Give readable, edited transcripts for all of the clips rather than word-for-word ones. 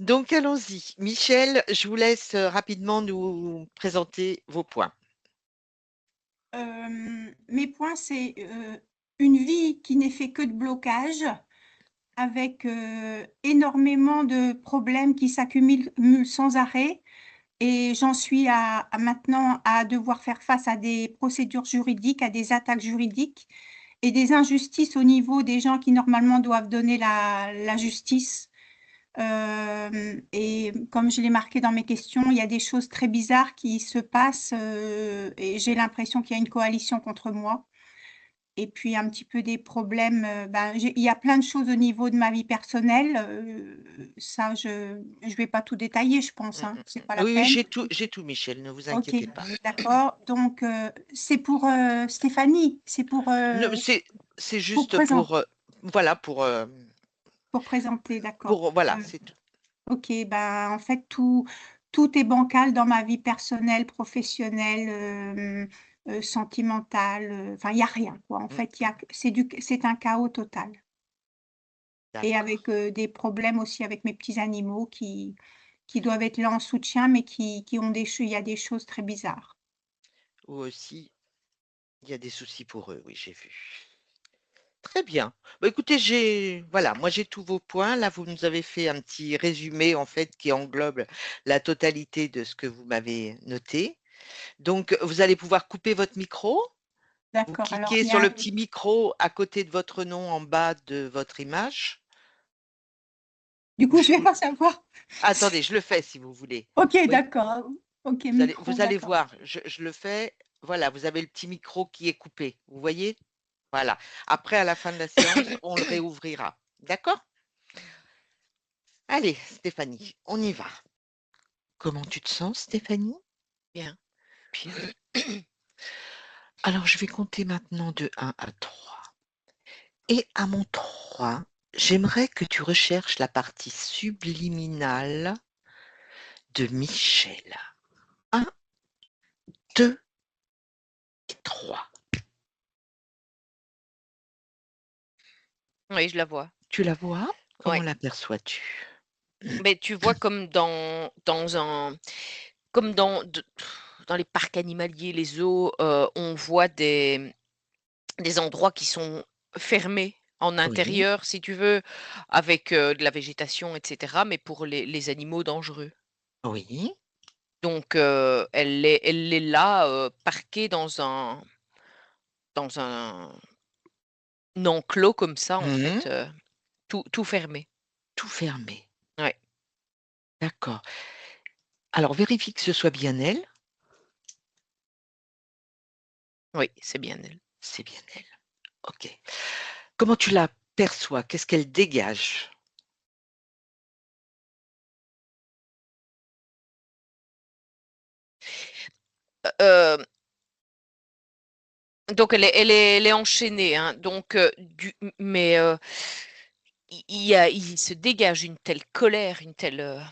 Donc allons-y. Michel, je vous laisse rapidement nous présenter vos points. Mes points, c'est une vie qui n'est fait que de blocages, avec énormément de problèmes qui s'accumulent sans arrêt. Et j'en suis maintenant à devoir faire face à des procédures juridiques, à des attaques juridiques et des injustices au niveau des gens qui normalement doivent donner la justice. Et comme je l'ai marqué dans mes questions, il y a des choses très bizarres qui se passent et j'ai l'impression qu'il y a une coalition contre moi. Et puis un petit peu des problèmes, il y a plein de choses au niveau de ma vie personnelle. Ça, je vais pas tout détailler, je pense, hein, c'est pas la Oui, oui, peine. j'ai tout, Michel, ne vous Ok, inquiétez pas. d'accord. Donc c'est pour Stéphanie, c'est Non, c'est pour juste présenter, voilà, pour présenter, d'accord. voilà, c'est tout. Ok, ben en fait tout est bancal dans ma vie personnelle, professionnelle, sentimentale. Enfin, il y a rien quoi. En Mm, fait, c'est un chaos total. Et avec D'accord. des problèmes aussi avec mes petits animaux qui doivent être là en soutien, mais qui ont il y a des choses très bizarres. Ou aussi, il y a des soucis pour eux, oui, j'ai vu. Très bien. Bah, écoutez, voilà, moi j'ai tous vos points. Là, vous nous avez fait un petit résumé en fait qui englobe la totalité de ce que vous m'avez noté. Donc, vous allez pouvoir couper votre micro. Vous D'accord, alors cliquez il y sur a le petit micro à côté de votre nom en bas de votre image. du Ou coup, je vais pas savoir. Attendez, je le fais si vous voulez. OK, Oui, d'accord. OK, vous micro, allez d'accord. voir, je le fais. Voilà, vous avez le petit micro qui est coupé. Vous voyez? Voilà. Après, à la fin de la séance, on le réouvrira. D'accord? Allez, Stéphanie, on y va. Comment tu te sens, Stéphanie? Bien. Bien. Alors, je vais compter maintenant de 1 à 3. Et à mon 3, j'aimerais que tu recherches la partie subliminale de Michel. 1, 2 et 3. Oui, je la vois. Tu la vois? Comment Ouais. l'aperçois-tu? Mais tu vois comme dans les parcs animaliers, les zoos, on voit des endroits qui sont fermés en Oui, intérieur, si tu veux, avec, de la végétation et cetera, mais pour les animaux dangereux. oui. Donc elle est là, parquée dans un enclos comme ça, en Mmh. fait, tout fermé. Tout fermé. Ouais. D'accord. Alors vérifie que ce soit bien elle. Oui, c'est bien elle. C'est bien elle. OK. Comment tu la perçois? Qu'est-ce qu'elle dégage? Heu Donc elle est enchaînée, hein, donc mais il se dégage une telle colère, une telle,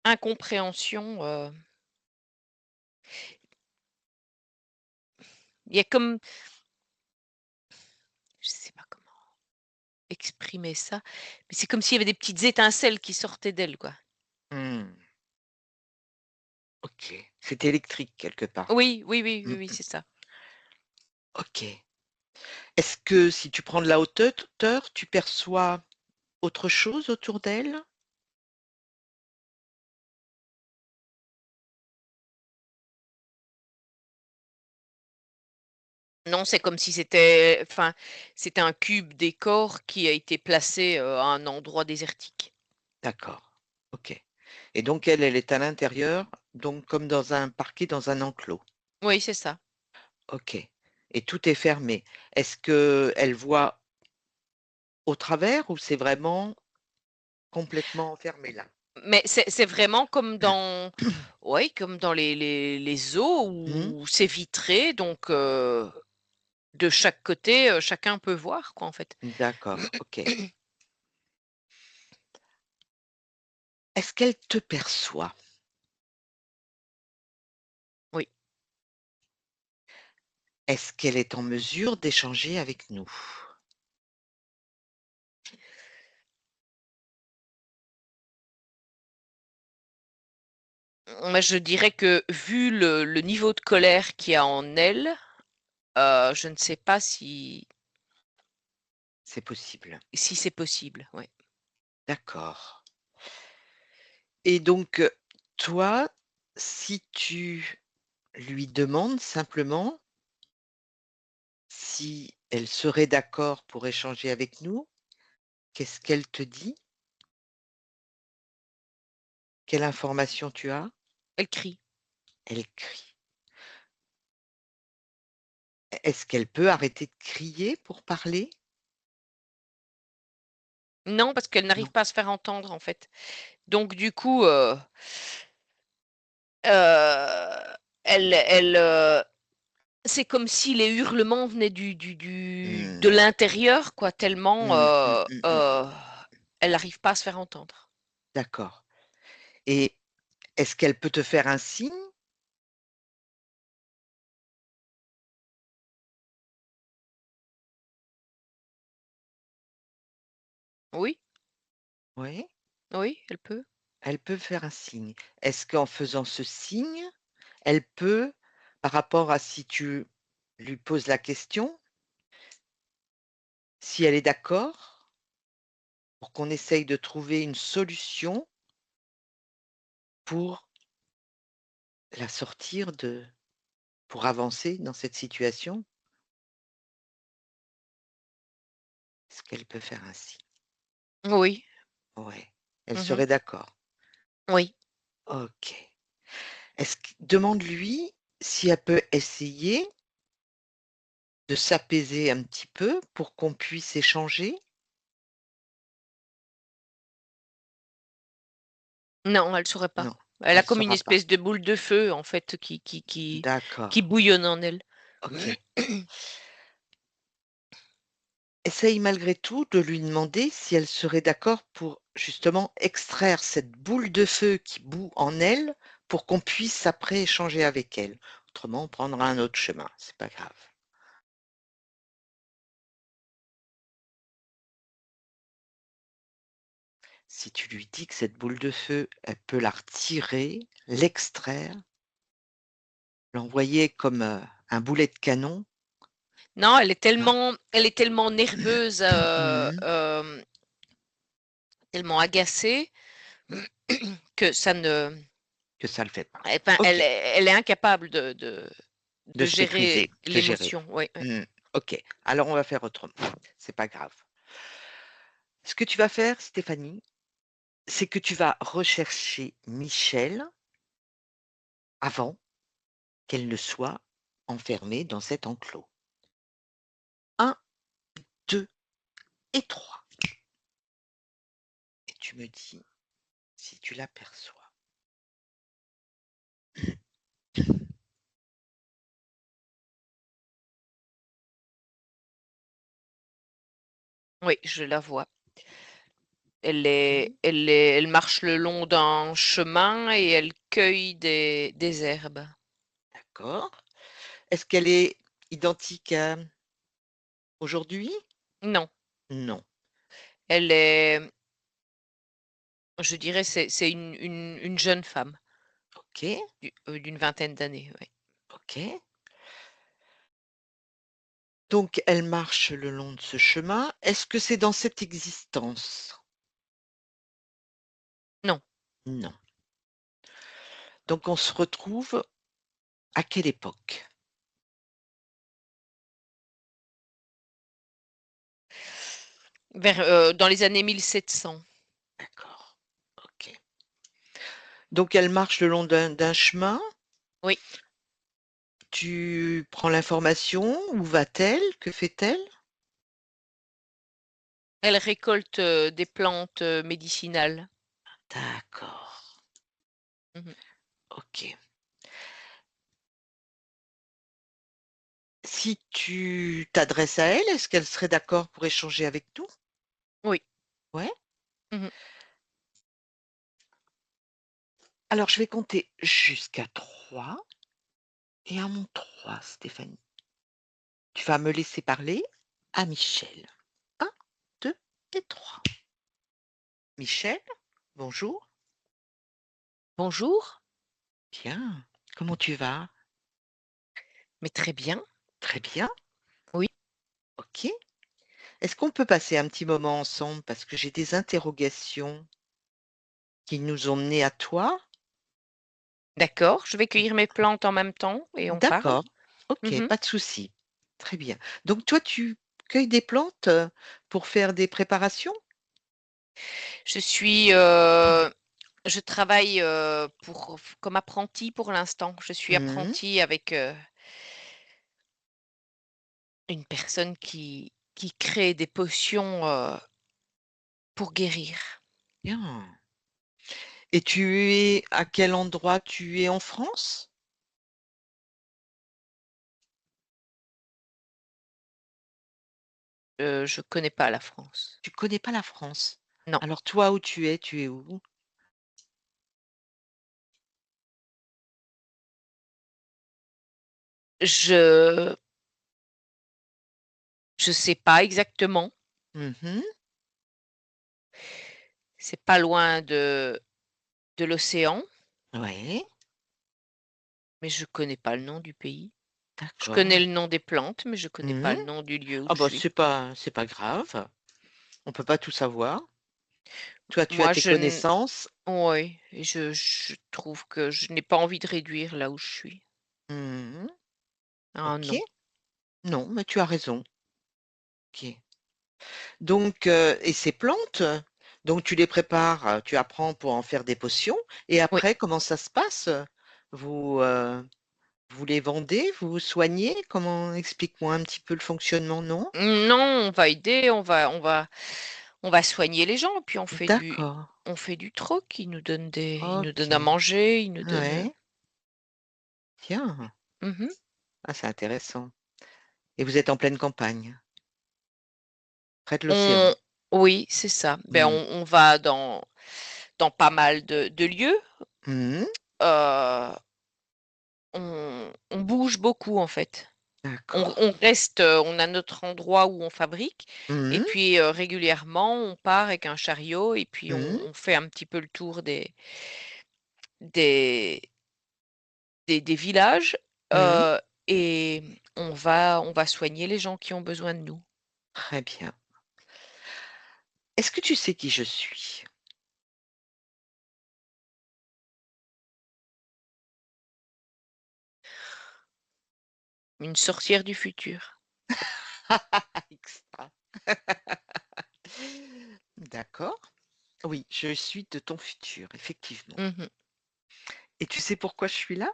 incompréhension, il y a comme je sais pas comment exprimer ça, mais c'est comme s'il y avait des petites étincelles qui sortaient d'elle, quoi. Mmh. OK. C'est électrique quelque part. Oui, oui, oui, Mmh oui, oui, mh. c'est ça. OK. Est-ce que si tu prends de la hauteur, tu perçois autre chose autour d'elle? Non, c'est comme si c'était un cube décor qui a été placé, à un endroit désertique. D'accord. OK. Et donc elle est à l'intérieur, donc comme dans un parquet dans un enclos? Oui, c'est ça. OK. Et tout est fermé. Est-ce qu'elle voit au travers ou c'est vraiment complètement enfermé là? Mais c'est vraiment comme dans ouais, comme dans les zoos Mmh. où c'est vitré, donc de chaque côté, chacun peut voir quoi, en fait. D'accord, OK. Est-ce qu'elle te perçoit? Oui. Est-ce qu'elle est en mesure d'échanger avec nous? Moi, je dirais que vu le niveau de colère qu'il y a en elle, je ne sais pas C'est possible. si c'est possible. Ouais. D'accord. Et donc, toi, si tu lui demandes simplement si elle serait d'accord pour échanger avec nous, qu'est-ce qu'elle te dit? Quelle information tu as? Elle crie. Elle crie. Est-ce qu'elle peut arrêter de crier pour parler? Non, parce qu'elle n'arrive Non. pas à se faire entendre, en fait. Donc du coup, elle, c'est comme si les hurlements venaient de Mmh. l'intérieur, quoi, tellement, Mmh, mmh, mmh, mmh. elle n'arrive pas à se faire entendre. D'accord. Et est-ce qu'elle peut te faire un signe? Oui, Oui, oui, elle peut. elle peut faire un signe. Est-ce qu'en faisant ce signe, elle peut, par rapport à si tu lui poses la question, si elle est d'accord pour qu'on essaye de trouver une solution pour la sortir pour avancer dans cette situation? Est-ce qu'elle peut faire un signe? Oui. Ouais, elle Mmh. serait d'accord. Oui. OK. Est-ce q demande-lui si elle peut essayer de s'apaiser un petit peu pour qu'on puisse échanger? Non, elle saurait pas. Non, Elle a elle comme une saura pas. espèce de boule de feu, en fait, qui D'accord, bouillonne en elle. OK. Essaye malgré tout de lui demander si elle serait d'accord pour justement extraire cette boule de feu qui bout en elle, pour qu'on puisse après échanger avec elle. Autrement, on prendra un autre chemin, c'est pas grave. Si tu lui dis que cette boule de feu, elle peut la retirer, l'extraire, l'envoyer comme, un boulet de canon. Non, Ah. elle est tellement nerveuse, Mmh. tellement agacée que ça ne Que ça le fait pas. enfin, OK, elle est incapable de de se gérer maîtriser, de gérer. l'émotion. Oui, oui. Mmh. OK, alors on va faire autrement, c'est pas grave. Ce que tu vas faire, Stéphanie, c'est que tu vas rechercher Michel avant qu'elle ne soit enfermée dans cet enclos. 1, 2 et 3. Et tu me dis si tu l'aperçois. Oui, je la vois. OK, Elle marche le long d'un chemin et elle cueille des herbes. d'accord. Est-ce qu'elle est identique à aujourd'hui? Non, Non. elle est, je dirais, c'est une jeune femme OK, d'une vingtaine d'années. Oui. OK. Donc elle marche le long de ce chemin. Est-ce que c'est dans cette existence? Non, Non. Donc on se retrouve à quelle époque? dans les années 1700. D'accord, OK. Donc elle marche le long d'un chemin. Oui, Tu prends l'information. Où va-t-elle? Que fait-elle? elle récolte des plantes médicinales. D'accord, Mhm. OK. Si tu t'adresses à elle, est-ce qu'elle serait d'accord pour échanger avec nous? Oui. Ouais? Mhm. Alors je vais compter jusqu'à 3 et à mon 3, Stéphanie, tu vas me laisser parler à Michel. 1, 2 et 3. Michel, bonjour. Bonjour. Bien. Comment tu vas? Mais très bien, Très bien. oui. OK. Est-ce qu'on peut passer un petit moment ensemble parce que j'ai des interrogations qui nous ont menés à toi? D'accord, je vais cueillir mes plantes en même temps et on parle. D'accord. OK, Mmh. pas de souci. Très bien. Donc toi, tu cueilles des plantes, pour faire des préparations? Je suis, je travaille, pour comme apprentie pour l'instant. Je suis Mmh. apprentie avec, une personne qui crée des potions, pour guérir. Bien. Et tu es à quel endroit? Tu es en France? Je connais pas la France. Tu connais pas la France. Non. Alors toi, où tu es où? Je je sais pas exactement. Mmh. C'est pas loin de l'océan, Ouais, mais je connais pas le nom du pays. Je d'accord. connais le nom des plantes, mais je connais pas Mmh. le nom du lieu où Ah je bah, suis. c'est pas grave. On peut pas tout savoir. Toi, tu as Moi, tes je n connaissances. ouais, et je trouve que je n'ai pas envie de réduire là où je suis. Mmh. Ah OK. non. Non, mais tu as raison. OK. Donc et ces plantes, donc tu les prépares, tu apprends pour en faire des potions et Oui. après comment ça se passe? Vous, vous les vendez? Vous soignez? Comment? Explique-moi un petit peu le fonctionnement, non? Non, on va aider, on va soigner les gens, puis D'accord. on fait du troc. Ils nous donnent à OK. manger, ils nous donnent, Ouais, bien. mmh Ah, c'est intéressant et vous êtes en pleine campagne, près de l'océan? On Oui, c'est ça. Ben, Mmh. on va dans pas mal de lieux, Mmh. heu, on bouge beaucoup, en fait. D'accord. On reste, on a notre endroit où on fabrique et Mmh. puis, régulièrement, on part avec un chariot et puis Mmh. on fait un petit peu le tour des des villages, Mmh. heu et on va soigner les gens qui ont besoin de nous. Très bien. Est-ce que tu sais qui je suis? Une sorcière du futur. Extra. D'accord. Oui, je suis de ton futur, effectivement. Mmh. Et tu sais pourquoi je suis là?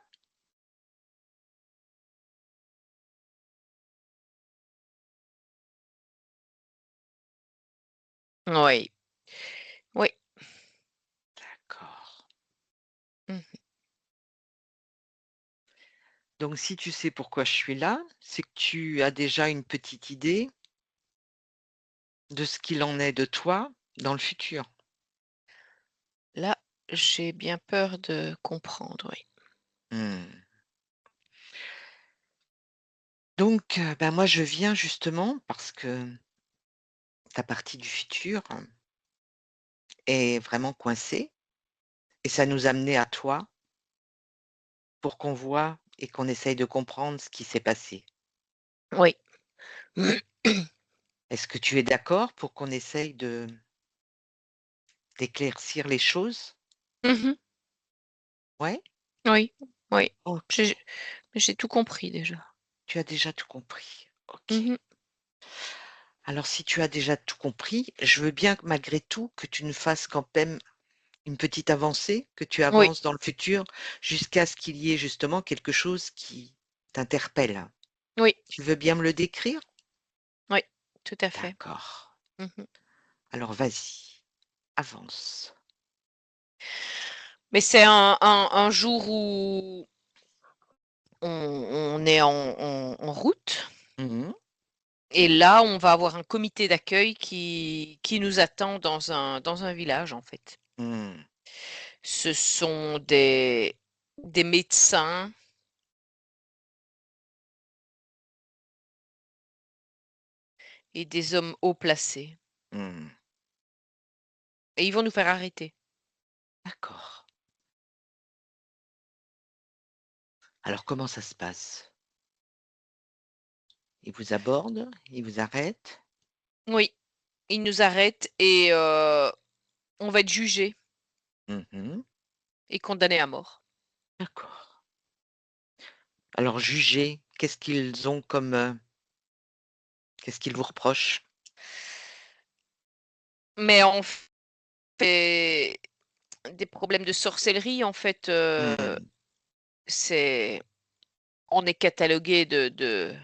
Oui, oui. D'accord. Mmh. Donc si tu sais pourquoi je suis là, c'est que tu as déjà une petite idée de ce qu'il en est de toi dans le futur. Là, j'ai bien peur de comprendre, oui. Mmh. Donc, bah, moi je viens justement parce que ta partie du futur est vraiment coincée et ça nous a amenés à toi pour qu'on voit et qu'on essaye de comprendre ce qui s'est passé. Oui. Est-ce que tu es d'accord pour qu'on essaye de d'éclaircir les choses? Mmh. Ouais? Oui, oui. OK. J'ai j'ai tout compris déjà. Tu as déjà tout compris. OK. Mmh. Alors si tu as déjà tout compris, je veux bien malgré tout que tu nous fasses quand même une petite avancée, que tu Oui, avances dans le futur jusqu'à ce qu'il y ait justement quelque chose qui t'interpelle. oui, Tu veux bien me le décrire? oui, tout à fait. D'accord. Mmh. Alors vas-y, avance. Mais c'est un jour où on est en route Mmh. et là, on va avoir un comité d'accueil qui nous attend dans un village, en fait. Mmh. Ce sont des médecins et des hommes haut placés Mmh. et ils vont nous faire arrêter. D'accord. Alors, comment ça se passe? Ils vous abordent? Ils vous arrêtent? Oui, ils nous arrêtent et on va être jugés Mmh. et condamnés à mort. D'accord. Alors jugés, qu'est-ce qu'ils ont comme, qu'est-ce qu'ils vous reprochent? Mais on fait des problèmes de sorcellerie, en fait, Mmh. c'est on est catalogués de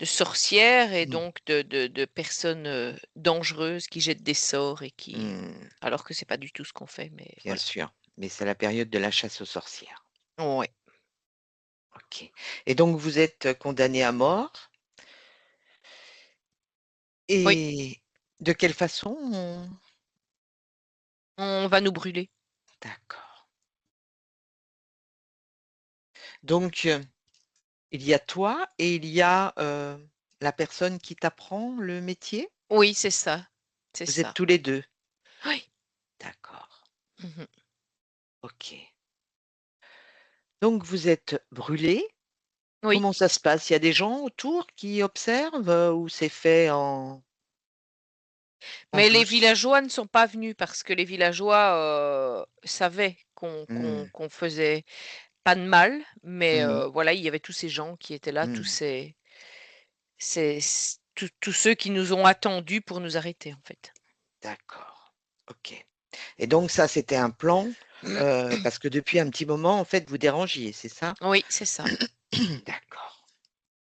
sorcières et Mmh. donc de personnes, dangereuses qui jettent des sorts et qui Mmh. alors que c'est pas du tout ce qu'on fait, mais Bien voilà. sûr, mais c'est la période de la chasse aux sorcières. Ouais. OK, et donc vous êtes condamné à mort Oui, et de quelle façon on on va nous brûler. d'accord. Donc, il y a toi et il y a, la personne qui t'apprend le métier? Oui, c'est ça, c'est Vous êtes ça. tous les 2. Oui. D'accord, Mmh. OK. Donc vous êtes brûlés. Oui, Comment ça se passe? Il y a des gens autour qui observent, ou c'est fait en mais les douce? villageois ne sont pas venus parce que les villageois, savaient Mmh. qu'on faisait pas de mal, mais Mmh. voilà, il y avait tous ces gens qui étaient là, tous Mmh. tous ceux qui nous ont attendus pour nous arrêter, en fait. D'accord, OK, et donc ça, c'était un plan, parce que depuis un petit moment, en fait, vous dérangiez, c'est ça? Oui, c'est ça. D'accord,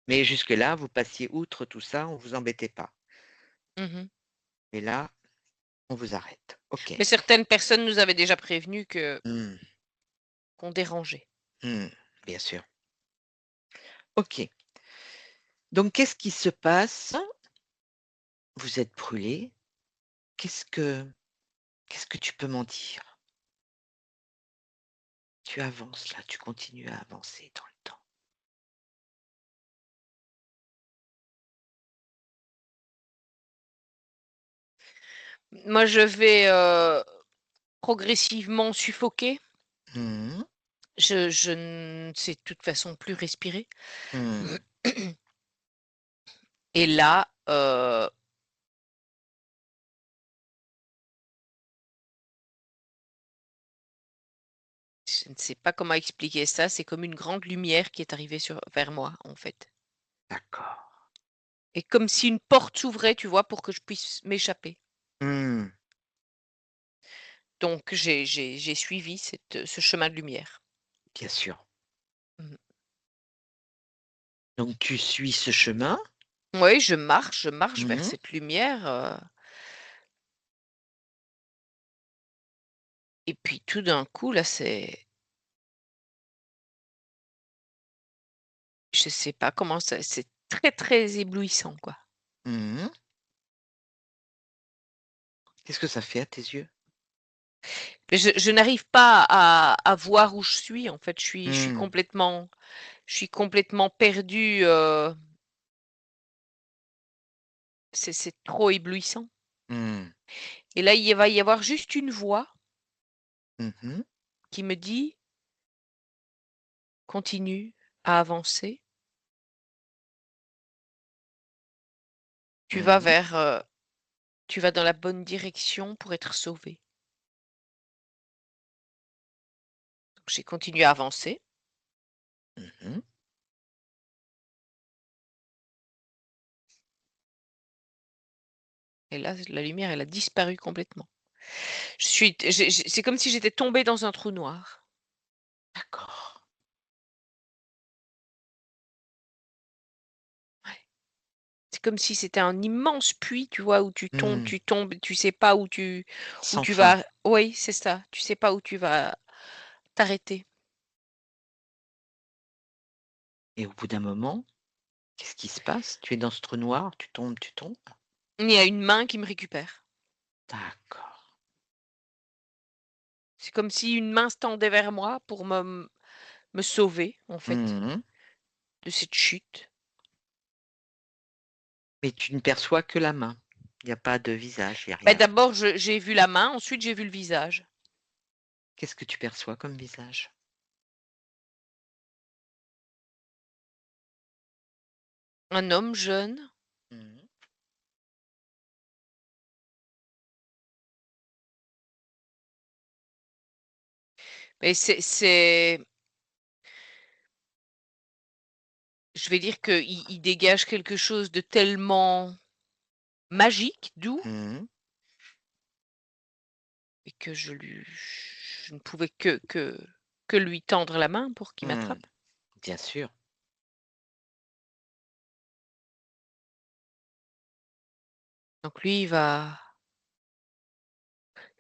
mais jusque-là, vous passiez outre tout ça, on vous embêtait pas, Mmh. et là, on vous arrête. OK. Mais certaines personnes nous avaient déjà prévenus Mmh. qu'on dérangeait. Mmh. Bien sûr. OK, donc qu'est-ce qui se passe? Vous êtes brûlés. Qu'est-ce que qu'est-ce que tu peux m'en dire? Tu avances là, tu continues à avancer dans le temps. Moi, je vais, progressivement suffoquer. Mmh. Je ne sais de toute façon plus respirer. Mmh. Et là, je ne sais pas comment expliquer ça, c'est comme une grande lumière qui est arrivée vers moi, en fait. D'accord. Et comme si une porte s'ouvrait, tu vois, pour que je puisse m'échapper. Mmh. Donc j'ai suivi ce chemin de lumière. Bien sûr. Mmh. Donc tu suis ce chemin. Oui, je marche vers Mmh. cette lumière, et puis tout d'un coup, là, je sais pas comment c'est très, très éblouissant, quoi. Mmh. Qu'est-ce que ça fait à tes yeux? Mais je n'arrive pas à voir où je suis, en fait, Mmh. je suis complètement perdue, c'est trop éblouissant Mmh. et là, il va y avoir juste une voix Mmh. qui me dit: «Continue à avancer, tu vas Mmh. vers, tu vas dans la bonne direction pour être sauvé». Donc j'ai continué à avancer Mmh. et là, la lumière, elle a disparu complètement. C'est comme si j'étais tombée dans un trou noir. D'accord. Ouais. C'est comme si c'était un immense puits, tu vois, où Mmh. tu tombes, tu sais pas où Sans tu fin, vas oui, c'est ça, tu sais pas où tu vas t'arrêter. et au bout d'un moment, qu'est-ce qui se passe? Tu es dans ce trou noir, tu tombes, tu tombes? Il y a une main qui me récupère. D'accord. C'est comme si une main se tendait vers moi pour me sauver, en fait, Mmh. de cette chute. Mais tu ne perçois que la main. Il y a pas de visage, il y a Bah, rien. d'abord, j'ai vu la main, ensuite j'ai vu le visage. Qu'est-ce que tu perçois comme visage? Un homme jeune. Mmh. Mais je vais dire qu'il il dégage quelque chose de tellement magique, doux Mmh. et que je ne pouvais que lui tendre la main pour qu'il Mmh. m'attrape. Bien sûr. Donc lui, il va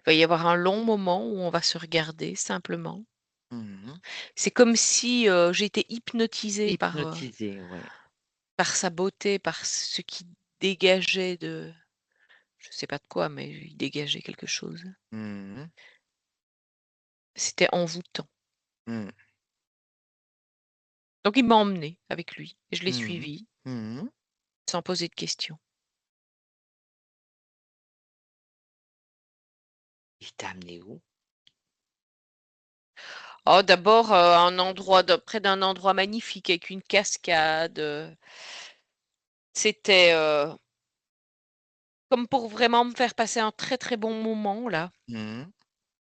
y avoir un long moment où on va se regarder simplement. Mmh. C'est comme si, j'étais hypnotisée Hypnotisé, ouais. par sa beauté, par ce qui dégageait de je sais pas de quoi, mais il dégageait quelque chose. Mmh. C'était envoûtant. Mmh. Donc il m'a emmenée avec lui et je l'ai Mmh. suivi Mmh. sans poser de questions. Il t'a amené où? Oh d'abord, un endroit près d'un endroit magnifique avec une cascade, c'était, comme pour vraiment me faire passer un très, très bon moment là. Mmh.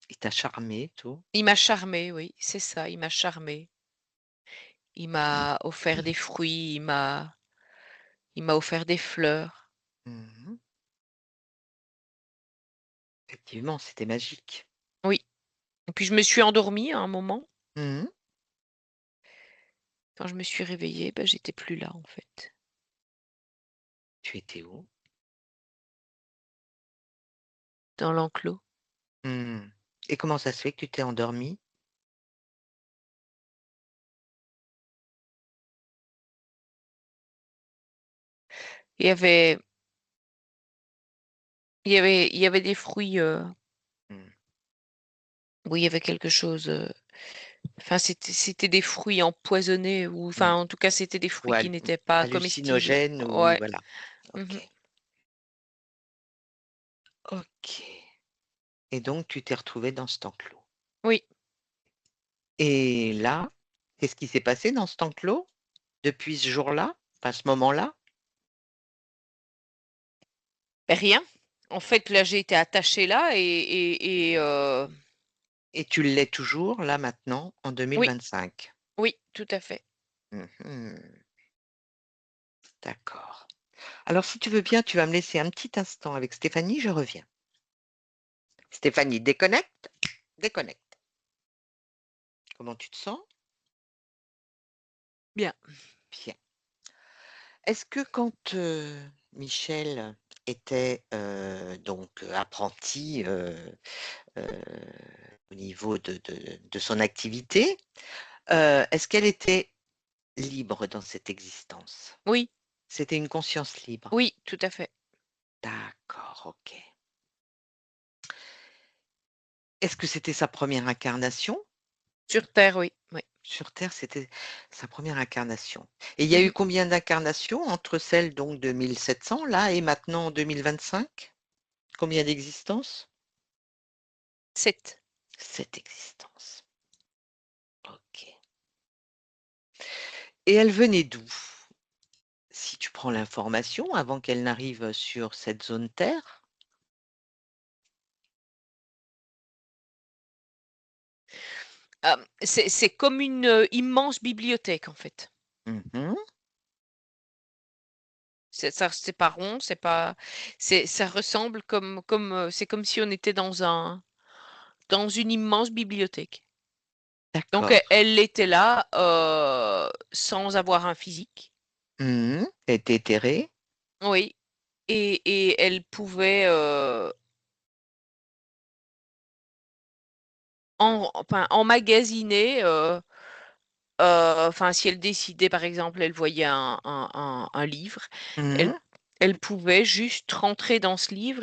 Il t'a charmé, tout? Il m'a charmée, oui, c'est ça, il m'a charmée. Il m'a offert des fruits, il m'a offert des fleurs. Mmh. Effectivement, c'était magique. Oui et puis je me suis endormie à un moment. Mmh. Quand je me suis réveillée, bah, j'étais plus là en fait, Tu étais où? dans l'enclos. Mmh. Et comment ça se fait que tu t'es endormie? Il y avait il y avait des fruits, Mmh. où il y avait quelque chose, enfin c'était des fruits empoisonnés ou enfin Mmh. en tout cas c'était des Ou fruits qui n'étaient pas comestibles. hallucinogène ou Ouais. voilà. Mmh. OK. OK. Et donc tu t'es retrouvée dans cet enclos. Oui. Et là, qu'est-ce qui s'est passé dans cet enclos depuis ce jour-là? Enfin, ce moment-là? Rien. En fait, là, j'ai été attachée là Et tu l'es toujours là maintenant en oui, 2025? oui, tout à fait. Mmh. D'accord. Alors si tu veux bien, tu vas me laisser un petit instant avec Stéphanie, je reviens. Stéphanie, déconnecte, déconnecte. Comment tu te sens? Bien. Bien. Est-ce que quand, Michel était, donc, apprenti, heu, au niveau de son activité, est-ce qu'elle était libre dans cette existence? Oui, C'était une conscience libre? oui, tout à fait. D'accord, OK. Est-ce que c'était sa première incarnation? Sur terre, oui, oui. Sur terre, c'était sa première incarnation. Et il y a eu Mmh. combien d'incarnations entre celle donc de 1700 là et maintenant en 2025? Combien d'existences? 7. 7 existences. OK. Et elle venait d'où? Si tu prends l'information avant qu'elle n'arrive sur cette zone Terre? C'est comme une, immense bibliothèque, en fait. Mmh mh. C'est pas rond, ça ressemble c'est comme si on était dans une immense bibliothèque. Donc D'accord. elle était là, sans avoir un physique. Mmh mh. Elle était éthérée? Oui et elle pouvait, enfin emmagasiner, enfin si elle décidait par exemple, elle voyait un livre, Mmh elle mh. elle pouvait juste rentrer dans ce livre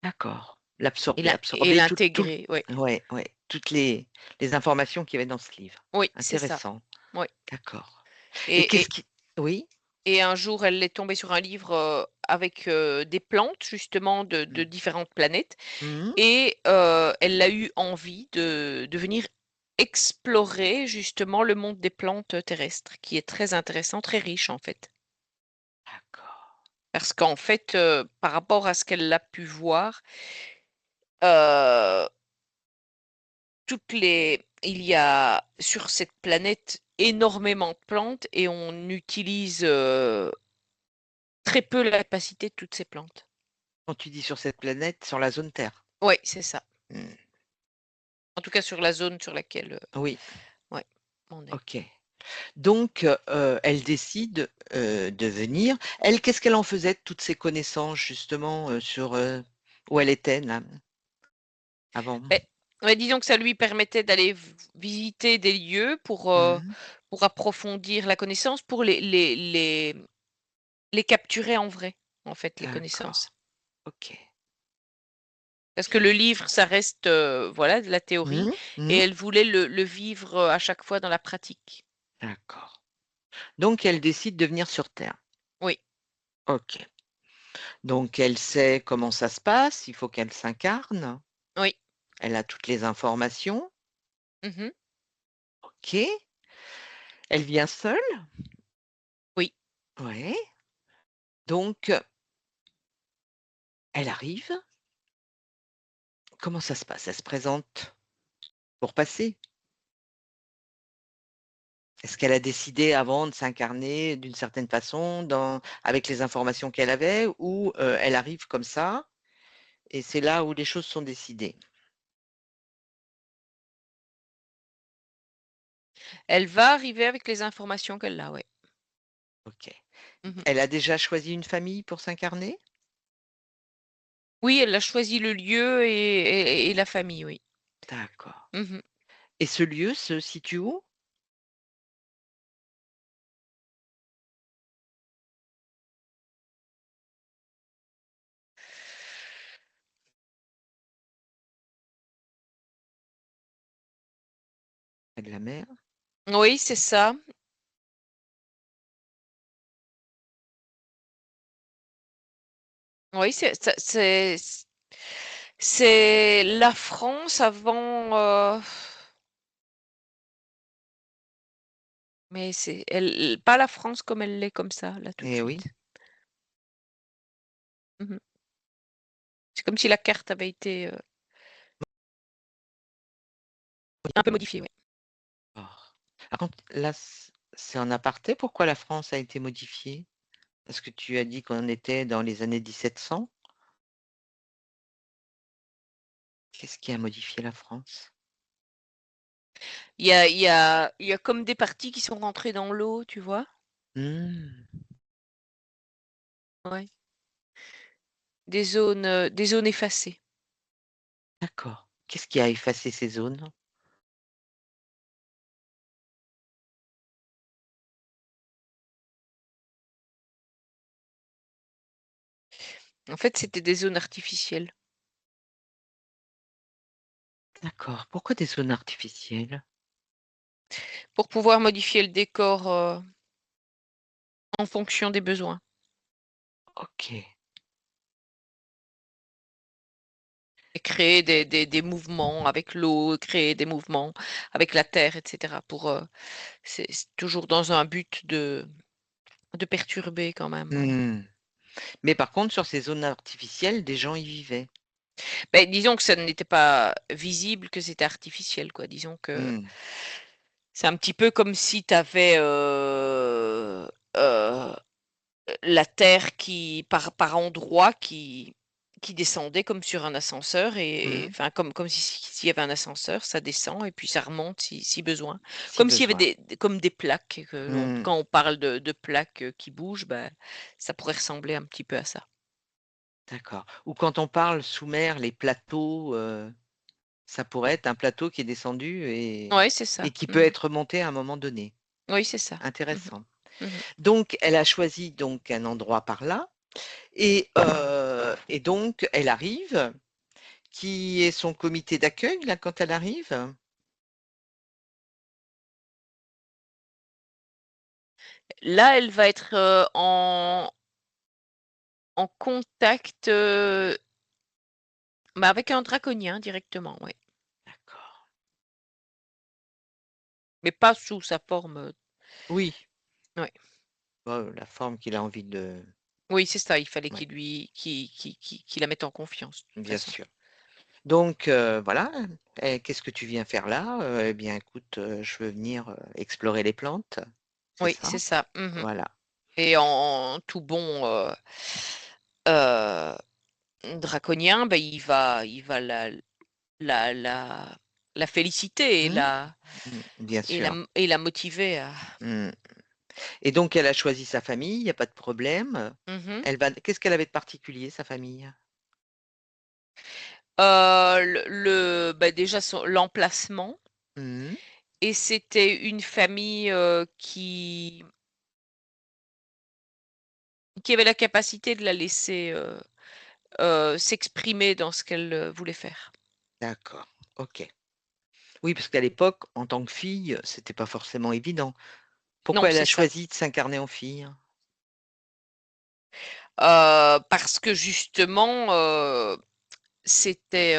D'accord. et L'absorber, et absorber tout l'intégrer, oui. ouais, ouais, toutes les informations qu'il y avait dans ce livre. Oui, c'est ça. Intéressant. Oui D'accord. Et et qu'est-ce et qui oui? et un jour, elle est tombée sur un livre, avec, des plantes justement de Mmh. différentes planètes Mmh mh. et elle a eu envie de venir explorer justement le monde des plantes terrestres, qui est très intéressant, très riche en fait. D'accord. Parce qu'en fait, par rapport à ce qu'elle a pu voir, heu, il y a sur cette planète énormément de plantes et on utilise, très peu la capacité de toutes ces plantes. Quand tu dis sur cette planète, sur la zone Terre? Oui, c'est ça. Mmh. En tout cas sur la zone sur laquelle, Oui, ouais, on est. OK. Donc elle décide, de venir. Elle, qu'est-ce qu'elle en faisait de toutes ces connaissances justement, sur, où elle était là, avant? Beh, ouais, disons que ça lui permettait d'aller visiter des lieux Mmh. pour approfondir la connaissance, pour les capturer en vrai, en fait, les connaissances. D'accord, OK. Parce que le livre, ça reste, voilà, de la théorie Mmh, et mmh. elle voulait le vivre, à chaque fois dans la pratique. D'accord. Donc elle décide de venir sur Terre. Oui, OK. Donc elle sait comment ça se passe, il faut qu'elle s'incarne. oui. Elle a toutes les informations. Mmh. OK. Elle vient seule? Oui. Ouais. Donc elle arrive. Comment ça se passe? Elle se présente pour passer? Est-ce qu'elle a décidé avant de s'incarner d'une certaine façon avec les informations qu'elle avait ou, elle arrive comme ça et c'est là où les choses sont décidées? Elle va arriver avec les informations qu'elle a, ouais. OK. Mmh. Elle a déjà choisi une famille pour s'incarner? Oui, elle a choisi le lieu et la famille, oui. D'accord. Mmh. Et ce lieu se situe où? Près de la mer? Oui, c'est ça. Oui, c'est la France avant, mais c'est elle pas la France comme elle l'est comme ça, là, tout de Eh oui, suite. Mmh. C'est comme si la carte avait été, un peu modifiée, ouais. d'accord. Par contre, là, c'est en aparté, pourquoi la France a été modifiée? Parce que tu as dit qu'on était dans les années 1700. Qu'est-ce qui a modifié la France? Il y a comme des parties qui sont rentrées dans l'eau, tu vois? Mmh, Ouais. Des zones effacées. d'accord. Qu'est-ce qui a effacé ces zones? En fait, c'était des zones artificielles D'accord. Pourquoi des zones artificielles? pour pouvoir modifier le décor, en fonction des besoins OK. et créer des mouvements avec l'eau, créer des mouvements avec la terre et cetera c'est toujours dans un but de perturber quand même, ouais. Mmh. Mais par contre, sur ces zones artificielles, des gens y vivaient? Beh, disons que ça n'était pas visible, que c'était artificiel, quoi. Disons que Mmh. c'est un petit peu comme si tu avais, la terre qui par endroits qui descendait comme sur un ascenseur et Mmh. enfin comme si s'il y avait un ascenseur, ça descend et puis ça remonte si besoin. Si Comme s'il y avait besoin. comme des plaques que Mmh. quand on parle de plaques, qui bougent, bah, ça pourrait ressembler un petit peu à ça. D'accord. Ou quand on parle sous mer, les plateaux, ça pourrait être un plateau qui est descendu Ouais, c'est et ça. qui peut Mmh. être remonté à un moment donné. Oui, c'est ça. Mmh Intéressant. mh. Mmh. Donc elle a choisi donc un endroit par là et donc elle arrive. Qui est son comité d'accueil là quand elle arrive? Là, elle va être, en contact, bah, avec un draconien directement, ouais. D'accord. mais pas sous sa forme. Oui. Ouais. La forme qu'il a envie de. Oui, c'est ça, il fallait Ouais. qu'il la mette en confiance, de toute Bien façon. sûr. Donc voilà. Qu'est-ce que tu viens faire là? Eh bien, écoute, je veux venir explorer les plantes. C'est Oui, ça? c'est ça. Mhm. Voilà. Et en tout bon euh, draconien, ben, il va la, la, la féliciter Bien sûr. et la motiver à. Mm. Et donc, elle a choisi sa famille, il n'y a pas de problème. Mhm. Qu'est-ce qu'elle avait de particulier, sa famille? Ben, déjà l'emplacement. Mhm. Et c'était une famille qui avait la capacité de la laisser s'exprimer dans ce qu'elle voulait faire. D'accord. Ok. Oui, parce qu'à l'époque, en tant que fille, c'était pas forcément évident. Pourquoi Non, elle c'est a ça. choisi de s'incarner en fille? Parce que justement, c'était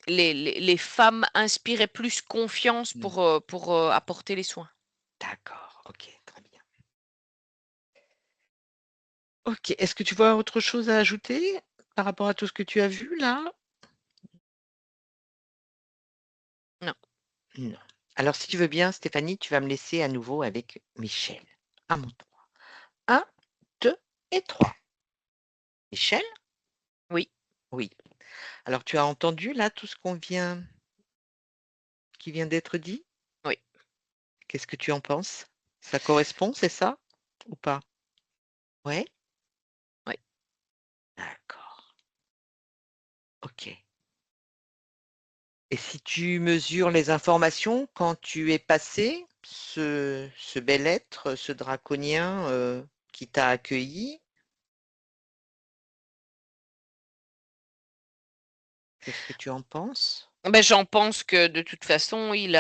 les femmes inspiraient plus confiance Mm. pour apporter les soins. D'accord. Ok, très bien. Ok. Est-ce que tu vois autre chose à ajouter par rapport à tout ce que tu as vu là? Non. Non. Alors, si tu veux bien, Stéphanie, tu vas me laisser à nouveau avec Michel. À mon tour. 1, 2 et 3. Michel? Oui. Oui. Alors, tu as entendu là tout ce qui vient d'être dit? Oui. Qu'est-ce que tu en penses? Ça correspond, c'est ça? Ou pas? Ouais? Oui. D'accord. Ok. Et si tu mesures les informations quand tu es passé, ce bel être, ce draconien qui t'a accueilli, qu'est-ce que tu en penses? Ben, j'en pense que de toute façon, il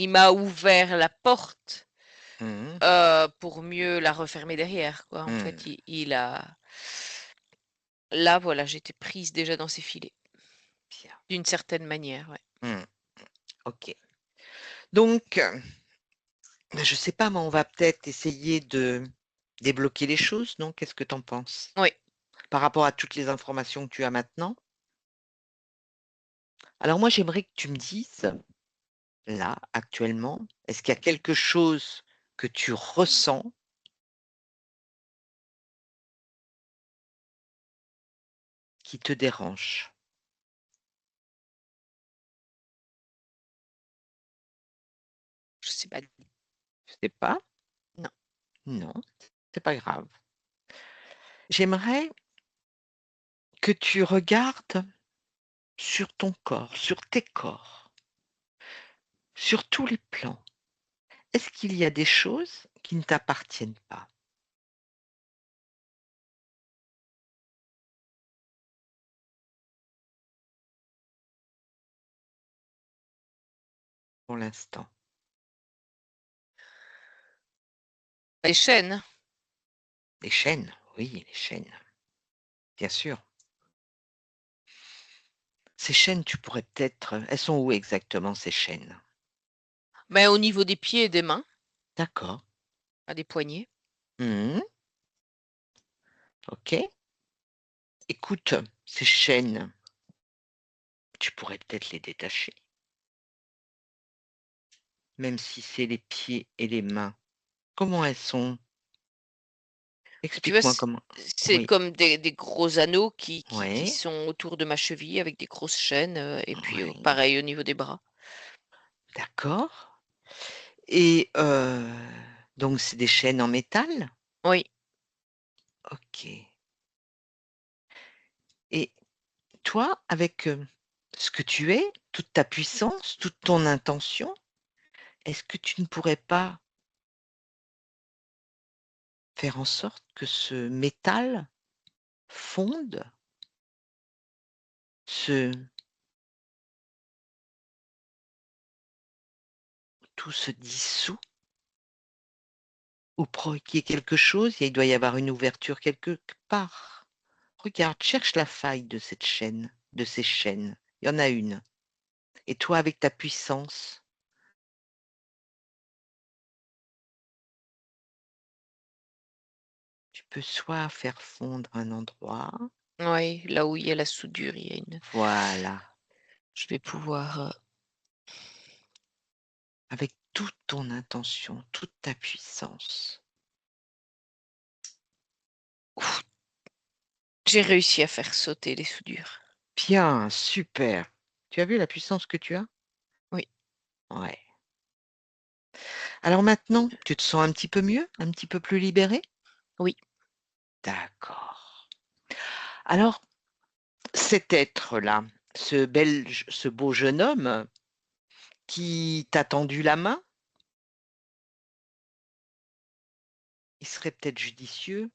m'a ouvert la porte Mhm. pour mieux la refermer derrière, quoi. En Mhm. fait, là, voilà, j'étais prise déjà dans ses filets, Bien. d'une certaine manière, ouais. Mhm. Ok. Donc, je sais pas, mais on va peut-être essayer de débloquer les choses, non? Qu'est-ce que tu en penses? Oui. Par rapport à toutes les informations que tu as maintenant. Alors moi, j'aimerais que tu me dises, là, actuellement, est-ce qu'il y a quelque chose que tu ressens qui te dérange? Je sais pas. Je sais pas? Non. Non, c'est pas grave. J'aimerais que tu regardes sur ton corps, sur tes corps, sur tous les plans. Est-ce qu'il y a des choses qui ne t'appartiennent pas pour l'instant? Les chaînes. Les chaînes, oui, les chaînes, bien sûr. Ces chaînes, tu pourrais peut-être, elles sont où exactement ces chaînes? Mais au niveau des pieds et des mains, D'accord. à des poignets. Mmh. OK. Écoute, ces chaînes, tu pourrais peut-être les détacher, même si c'est les pieds et les mains. Comment elles sont? Tu vois, Explique-moi comment. c'est Oui. comme des gros anneaux qui Ouais. sont autour de ma cheville avec des grosses chaînes, et puis Ouais. pareil au niveau des bras. D'accord. Et donc c'est des chaînes en métal? Oui. OK. Et toi, avec, ce que tu es, toute ta puissance, toute ton intention, est-ce que tu ne pourrais pas faire en sorte que ce métal fonde, se tout se dissout ou qu'il y ait quelque chose, il doit y avoir une ouverture quelque part. Regarde, cherche la faille de cette chaîne. de ces chaînes. Il y en a une. Et toi, avec ta puissance, tu peux soit faire fondre un endroit, Oui, là où il y a la soudure, il y a une. voilà, Je vais pouvoir. avec toute ton intention, toute ta puissance. Ouf, j'ai réussi à faire sauter les soudures. Bien, super. Tu as vu la puissance que tu as? Oui. Ouais. Alors maintenant, tu te sens un petit peu mieux, un petit peu plus libéré? Oui. D'accord. Alors, cet être-là, ce beau jeune homme qui t'a tendu la main, il serait peut-être judicieux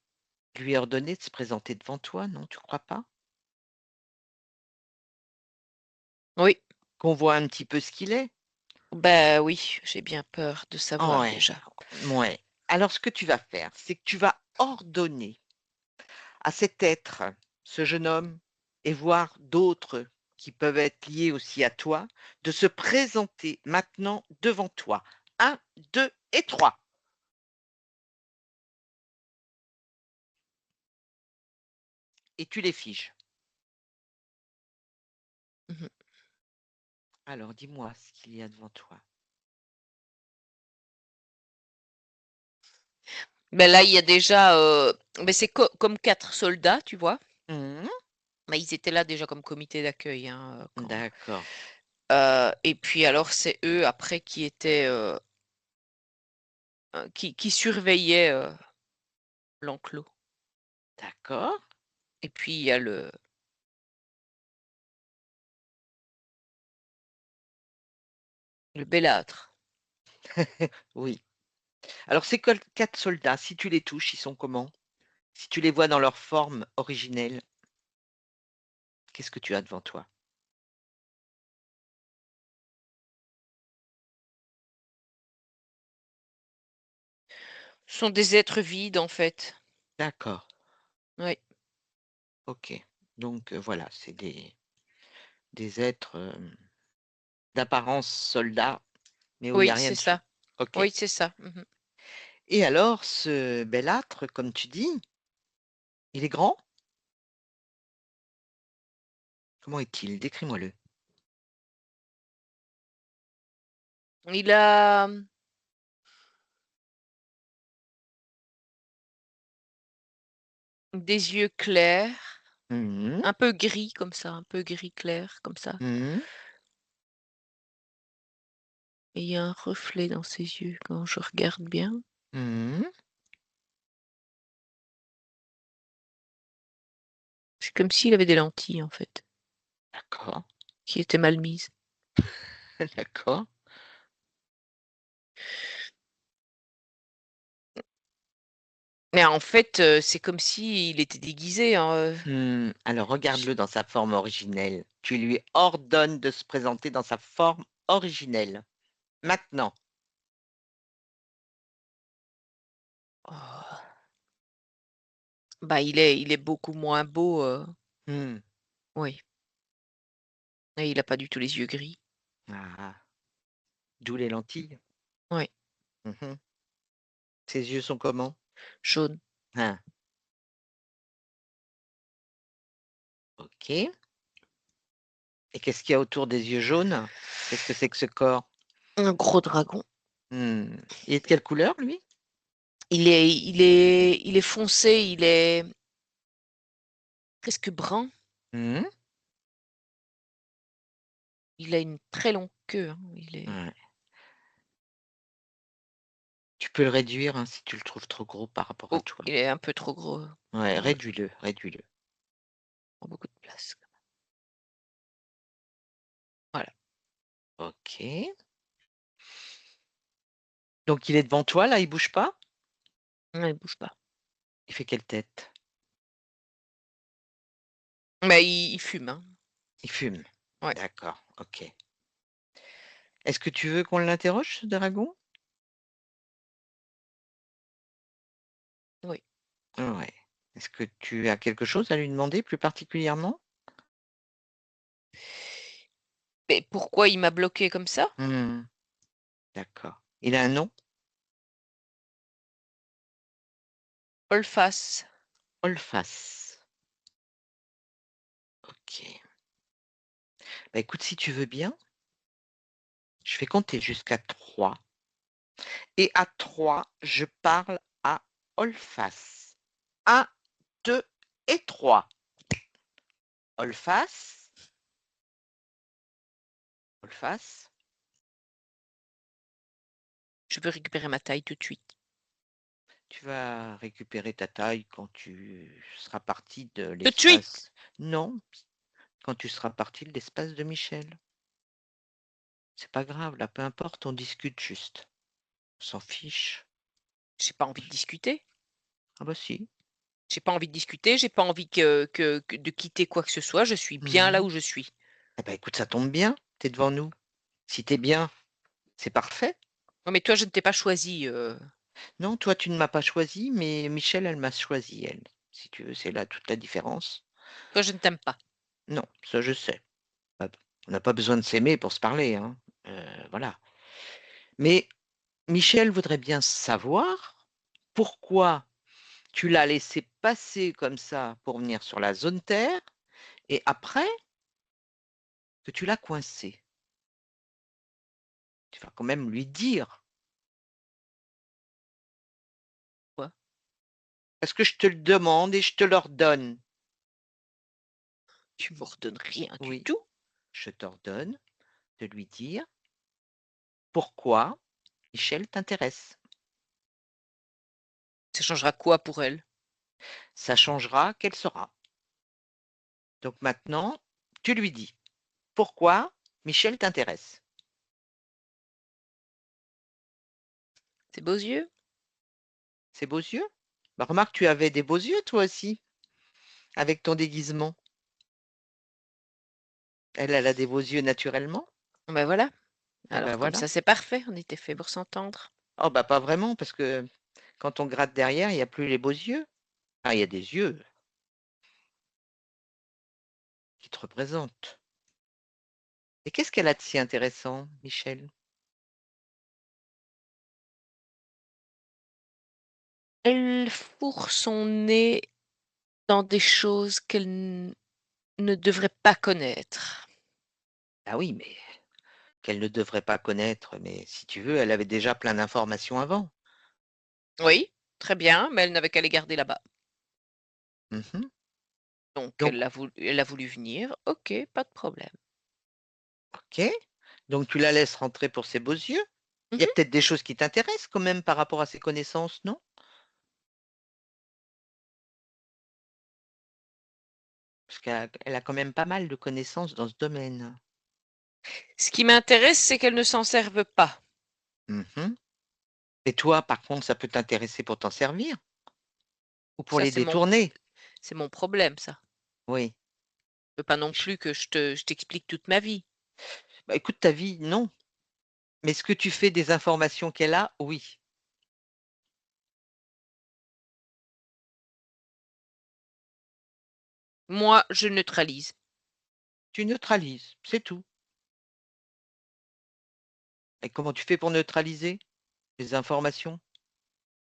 de lui ordonner de se présenter devant toi, non, tu crois pas? Oui. Qu'on voit un petit peu ce qu'il est? Bah oui, j'ai bien peur de savoir Ouais, déjà. ouais. Alors ce que tu vas faire, c'est que tu vas ordonner à cet être, ce jeune homme et voir d'autres qui peuvent être liés aussi à toi, de se présenter maintenant devant toi. Un, 2 et 3. Et tu les figes. Mmh. Alors dis-moi ce qu'il y a devant toi. Bah là, il y a déjà, beh, c'est comme 4 soldats, tu vois? Mmh. Bah, ils étaient là déjà comme comité d'accueil, hein, quand D'accord, et puis alors c'est eux après qui étaient, qui surveillaient, l'enclos d'accord. et puis il y a le bellâtre. Oui. Alors ces 4 soldats, si tu les touches, ils sont comment? Si tu les vois dans leur forme originelle, qu'est-ce que tu as devant toi? Ce sont des êtres vides, en fait. D'accord, Oui, OK. Donc voilà, c'est des êtres, d'apparence soldats, mais où il y oui, a rien c'est dessous. ça. OK. Oui, c'est ça. Mmh. Et alors ce bellâtre, comme tu dis, il est grand? Comment est-il? Décris-moi-le. Il a, des yeux clairs, Mmh mh. un peu gris comme ça, un peu gris clair comme ça Mmh. et il y a un reflet dans ses yeux quand je regarde bien. Mmh. C'est comme s'il avait des lentilles, en fait, D'accord, qui étaient mal mises. d'accord. Mais en fait, c'est comme s'il était déguisé, hein, Mmh. Alors j regarde-le dans sa forme originelle. Tu lui ordonnes de se présenter dans sa forme originelle. Maintenant. oh, bah, il est beaucoup moins beau, Mmh. oui et il a pas du tout les yeux gris. Ah ah. D'où les lentilles. Oui, Mmh. Ses yeux sont comment? jaune. Hein, OK. Et qu'est-ce qu'il y a autour des yeux jaunes? Qu'est-ce que c'est que ce corps? Un gros dragon. Mmh. Il est de quelle couleur lui? Il est foncé, il est presque brun. Mmh. Il a une très longue queue, hein. Il est Ouais. Tu peux le réduire, hein, si tu le trouves trop gros par rapport à oh, toi. il est un peu trop gros, Ouais, pour eux. réduis-le, réduis-le. Il prend beaucoup de place. Voilà. OK. Donc il est devant toi là, il bouge pas? Non, il bouge pas. Il fait quelle tête? Mais il fume, hein. Il fume. Ouais, D'accord, OK. Est-ce que tu veux qu'on l'interroge ce dragon? oui. Ouais. Est-ce que tu as quelque chose à lui demander plus particulièrement? Mais pourquoi il m'a bloqué comme ça? Hmm, d'accord. Il a un nom? Olface. Olface. Ok. Bah écoute, si tu veux bien, je vais compter jusqu'à 3. Et à 3, je parle à Olface. 1, 2 et 3. Olface. Olface. Je veux récupérer ma taille tout de suite. Tu vas récupérer ta taille quand tu seras parti de Tout de suite! l'espace. Non, quand tu seras parti de l'espace de Michel. C'est pas grave, là, peu importe, on discute juste. On s'en fiche. J'ai pas envie de discuter. Ah bah si. J'ai pas envie de discuter, j'ai pas envie de quitter quoi que ce soit, je suis bien là Mhm. où je suis. Eh ben écoute, ça tombe bien, t'es devant nous. Si t'es bien, c'est parfait. Non mais toi je ne t'ai pas choisi, Non, toi, tu ne m'as pas choisi, mais Michel, elle m'a choisi, elle. Si tu veux, c'est là toute la différence. toi je ne t'aime pas. Non, ça je sais. Pas- On n'a pas besoin de s'aimer pour se parler, hein. Voilà. Mais Michel voudrait bien savoir pourquoi tu l'as laissé passer comme ça pour venir sur la zone Terre et après que tu l'as coincé. Tu vas quand même lui dire. Quoi? Parce que je te le demande et je te l'ordonne. Tu m'ordonnes rien du Oui, tout. je t'ordonne de lui dire pourquoi Michel t'intéresse. Ça changera quoi pour elle? Ça changera qu'elle sera. Donc maintenant, tu lui dis pourquoi Michel t'intéresse. Ses beaux yeux? Ses beaux yeux? Bah, remarque, tu avais des beaux yeux toi aussi, avec ton déguisement. Elle a des beaux yeux naturellement. Ben voilà, Et ben alors comme voilà. ça c'est parfait, on était fait pour s'entendre. Oh bah pas vraiment, parce que quand on gratte derrière, il n'y a plus les beaux yeux. Ah, il y a des yeux qui te représentent. Et qu'est-ce qu'elle a de si intéressant, Michel? Elle fourre son nez dans des choses qu'elle ne devrait pas connaître. Ah oui, mais qu'elle ne devrait pas connaître, mais si tu veux, elle avait déjà plein d'informations avant. Oui, très bien, mais elle n'avait qu'à les garder là-bas. Mhm. Donc Donc, elle a voulu venir, OK, pas de problème. ok. Donc tu la laisses rentrer pour ses beaux yeux. Il y a Mmh. peut-être des choses qui t'intéressent quand même par rapport à ses connaissances, non? Parce qu'elle a quand même pas mal de connaissances dans ce domaine. Ce qui m'intéresse, c'est qu'elle ne s'en serve pas. Mhm. Et toi, par contre, ça peut t'intéresser pour t'en servir ou pour Ça, les détourner. c'est mon problème ça. Oui. Je veux pas non Je- plus que je t'explique toute ma vie. Bah, écoute, ta vie, non. Mais ce que tu fais des informations qu'elle a, oui. Moi, je neutralise. Tu neutralises, c'est tout. Et comment tu fais pour neutraliser les informations?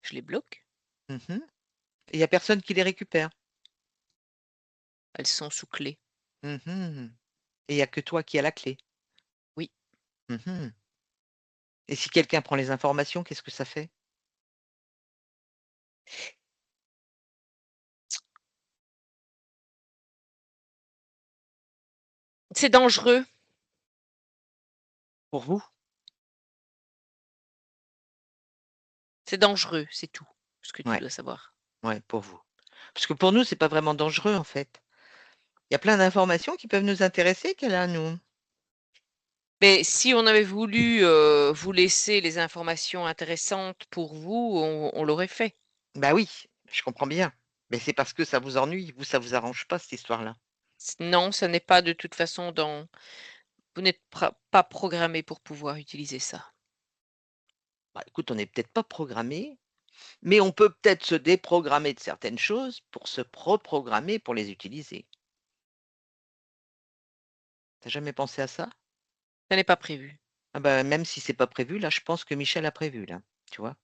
Je les bloque. Mhm. Et il n'y a personne qui les récupère. Elles sont sous clé. Mhm. Et il n'y a que toi qui as la clé. Oui. Mhm. Et si quelqu'un prend les informations, qu'est-ce que ça fait? C'est dangereux. Pour vous? C'est dangereux, c'est tout ce que tu Ouais, dois savoir. ouais, pour vous. Parce que pour nous, c'est pas vraiment dangereux, en fait. Il y a plein d'informations qui peuvent nous intéresser qu'elle a, nous. Mais si on avait voulu, vous laisser les informations intéressantes pour vous, on l'aurait fait. Bah oui, je comprends bien. Mais c'est parce que ça vous ennuie. Vous, ça vous arrange pas, cette histoire-là. Non, ça n'est pas de toute façon dans vous n'êtes pas programmé pour pouvoir utiliser ça. Bah, écoute, on n'est peut-être pas programmé, mais on peut peut-être se déprogrammer de certaines choses pour se reprogrammer pour les utiliser. T'as jamais pensé à ça? Ça n'est pas prévu. Ah bah, même si c'est pas prévu, là, je pense que Michel a prévu, là, tu vois?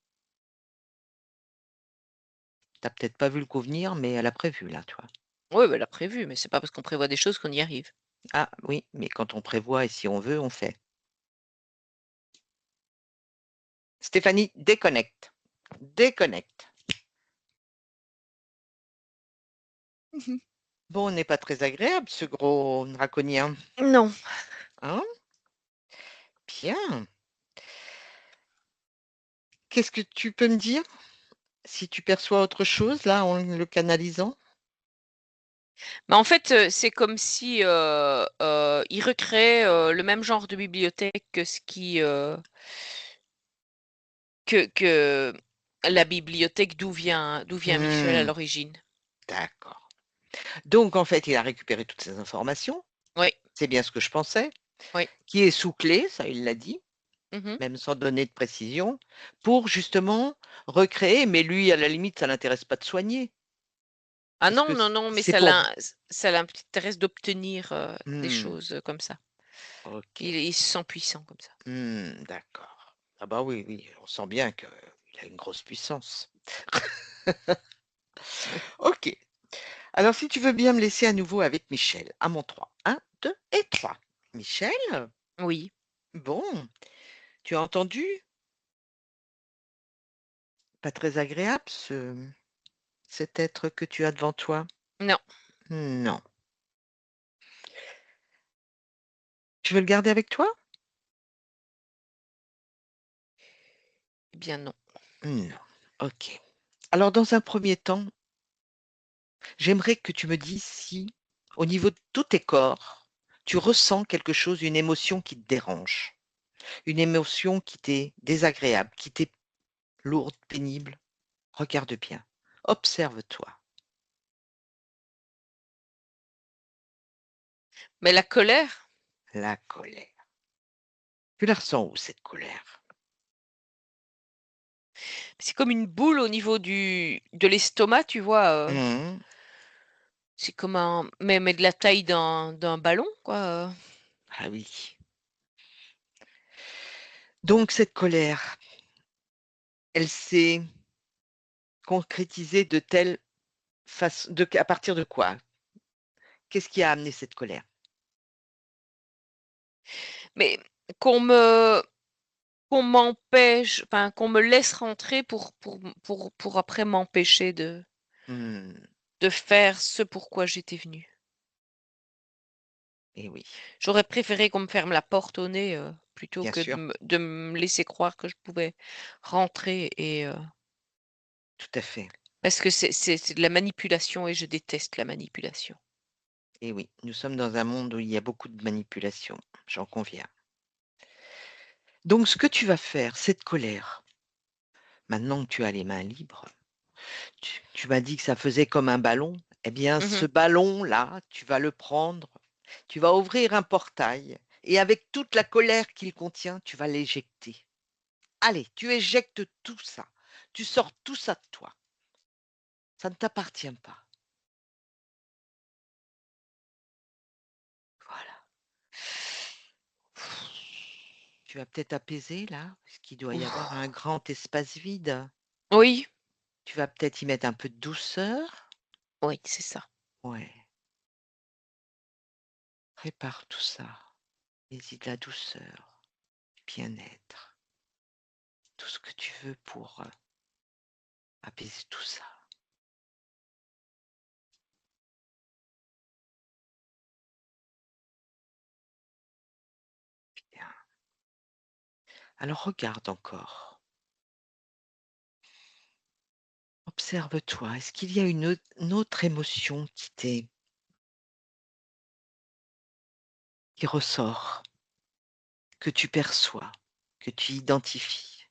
T'as peut-être pas vu le coup venir, mais elle a prévu, là, tu vois? Oui, bah, elle a prévu, mais c'est pas parce qu'on prévoit des choses qu'on y arrive. Ah oui, mais quand on prévoit et si on veut, on fait. Stéphanie, déconnecte. Déconnecte. Mmh. Bon, on n'est pas très agréable, ce gros draconien, Non. hein? Bien. Qu'est-ce que tu peux me dire si tu perçois autre chose, là, en le canalisant? Mais en fait, c'est comme si, il recréait, le même genre de bibliothèque que ce qui, que la bibliothèque d'où vient Michel à Mmh, l'origine. d'accord. Donc, en fait, il a récupéré toutes ces informations, Oui, c'est bien ce que je pensais, oui. qui est sous clé, ça il l'a dit, Mmh. même sans donner de précision, pour justement recréer, mais lui, à la limite, ça l'intéresse pas de soigner, Ah parce non, que non, non, mais c'est pour ça l'intéresse d'obtenir, des mmh, choses, comme ça. OK. Il se sent puissant comme ça. Mmh, d'accord. Ah bah, oui, oui, on sent bien qu'il a une grosse puissance. Oui. OK. Alors si tu veux bien me laisser à nouveau avec Michel, à mon 3. 1, 2 et 3. Michel, Oui. bon, tu as entendu? Pas très agréable cet être que tu as devant toi? Non, Non. Tu veux le garder avec toi? eh bien non. Non. OK. Alors dans un premier temps, j'aimerais que tu me dises si, au niveau de tous tes corps, tu ressens quelque chose, une émotion qui te dérange, une émotion qui t'est désagréable, qui t'est lourde, pénible. Regarde bien. Observe-toi. Mais la colère, La colère. Tu la ressens où cette colère? c'est comme une boule au niveau de l'estomac, tu vois? Mmh. C'est comme un mais de la taille d'un ballon, quoi. Ah oui. Donc cette colère, elle s'est concrétisée de telle façon, à partir de quoi? Qu'est-ce qui a amené cette colère? Mais qu'on me qu'on m'empêche, enfin, qu'on me laisse rentrer pour après m'empêcher Mmh. de faire ce pourquoi j'étais venue. Eh oui, J'aurais préféré qu'on me ferme la porte au nez, plutôt bien que sûr, de me laisser croire que je pouvais rentrer tout à fait. parce que c'est de la manipulation et je déteste la manipulation. Eh oui, nous sommes dans un monde où il y a beaucoup de manipulation, j'en conviens. Donc ce que tu vas faire, cette colère, maintenant que tu as les mains libres, tu m'as dit que ça faisait comme un ballon, eh bien ce Mmh. ballon-là, tu vas le prendre, tu vas ouvrir un portail et avec toute la colère qu'il contient, tu vas l'éjecter. Allez, tu éjectes tout ça, tu sors tout ça de toi, ça ne t'appartient pas. Voilà. Tu vas peut-être apaiser là, parce qu'il doit y avoir un grand espace vide. Oui, Tu vas peut-être y mettre un peu de douceur. oui, c'est ça. Ouais, prépare tout ça. Mets-y de la douceur, du bien-être, tout ce que tu veux pour apaiser tout ça. Bien. Alors regarde encore. Observe-toi. Est-ce qu'il y a une autre émotion qui ressort, que tu perçois, que tu identifies?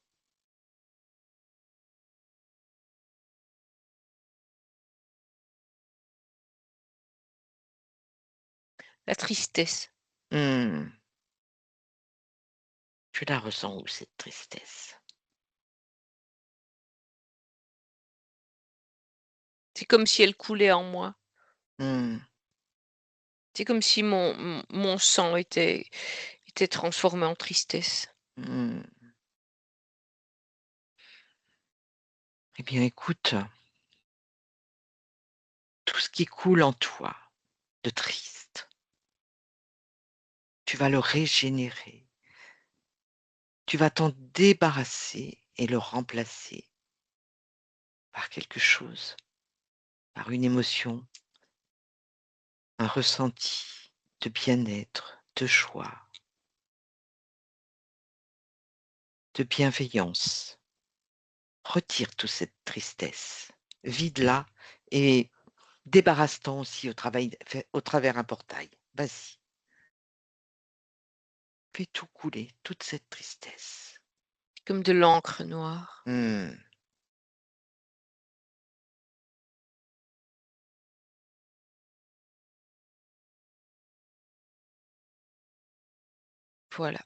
La tristesse. Hmm, tu la ressens où cette tristesse? C'est comme si elle coulait en moi. Hmm, C'est comme si mon sang était transformé en tristesse. Mmh. Eh bien, écoute, tout ce qui coule en toi de triste, tu vas le régénérer. Tu vas t'en débarrasser et le remplacer par quelque chose, par une émotion, un ressenti de bien-être, de joie, de bienveillance. Retire toute cette tristesse, vide-la et débarrasse-t'en aussi au travers un portail. Vas-y, fais tout couler, toute cette tristesse. Comme de l'encre noire. Mmh. Voilà.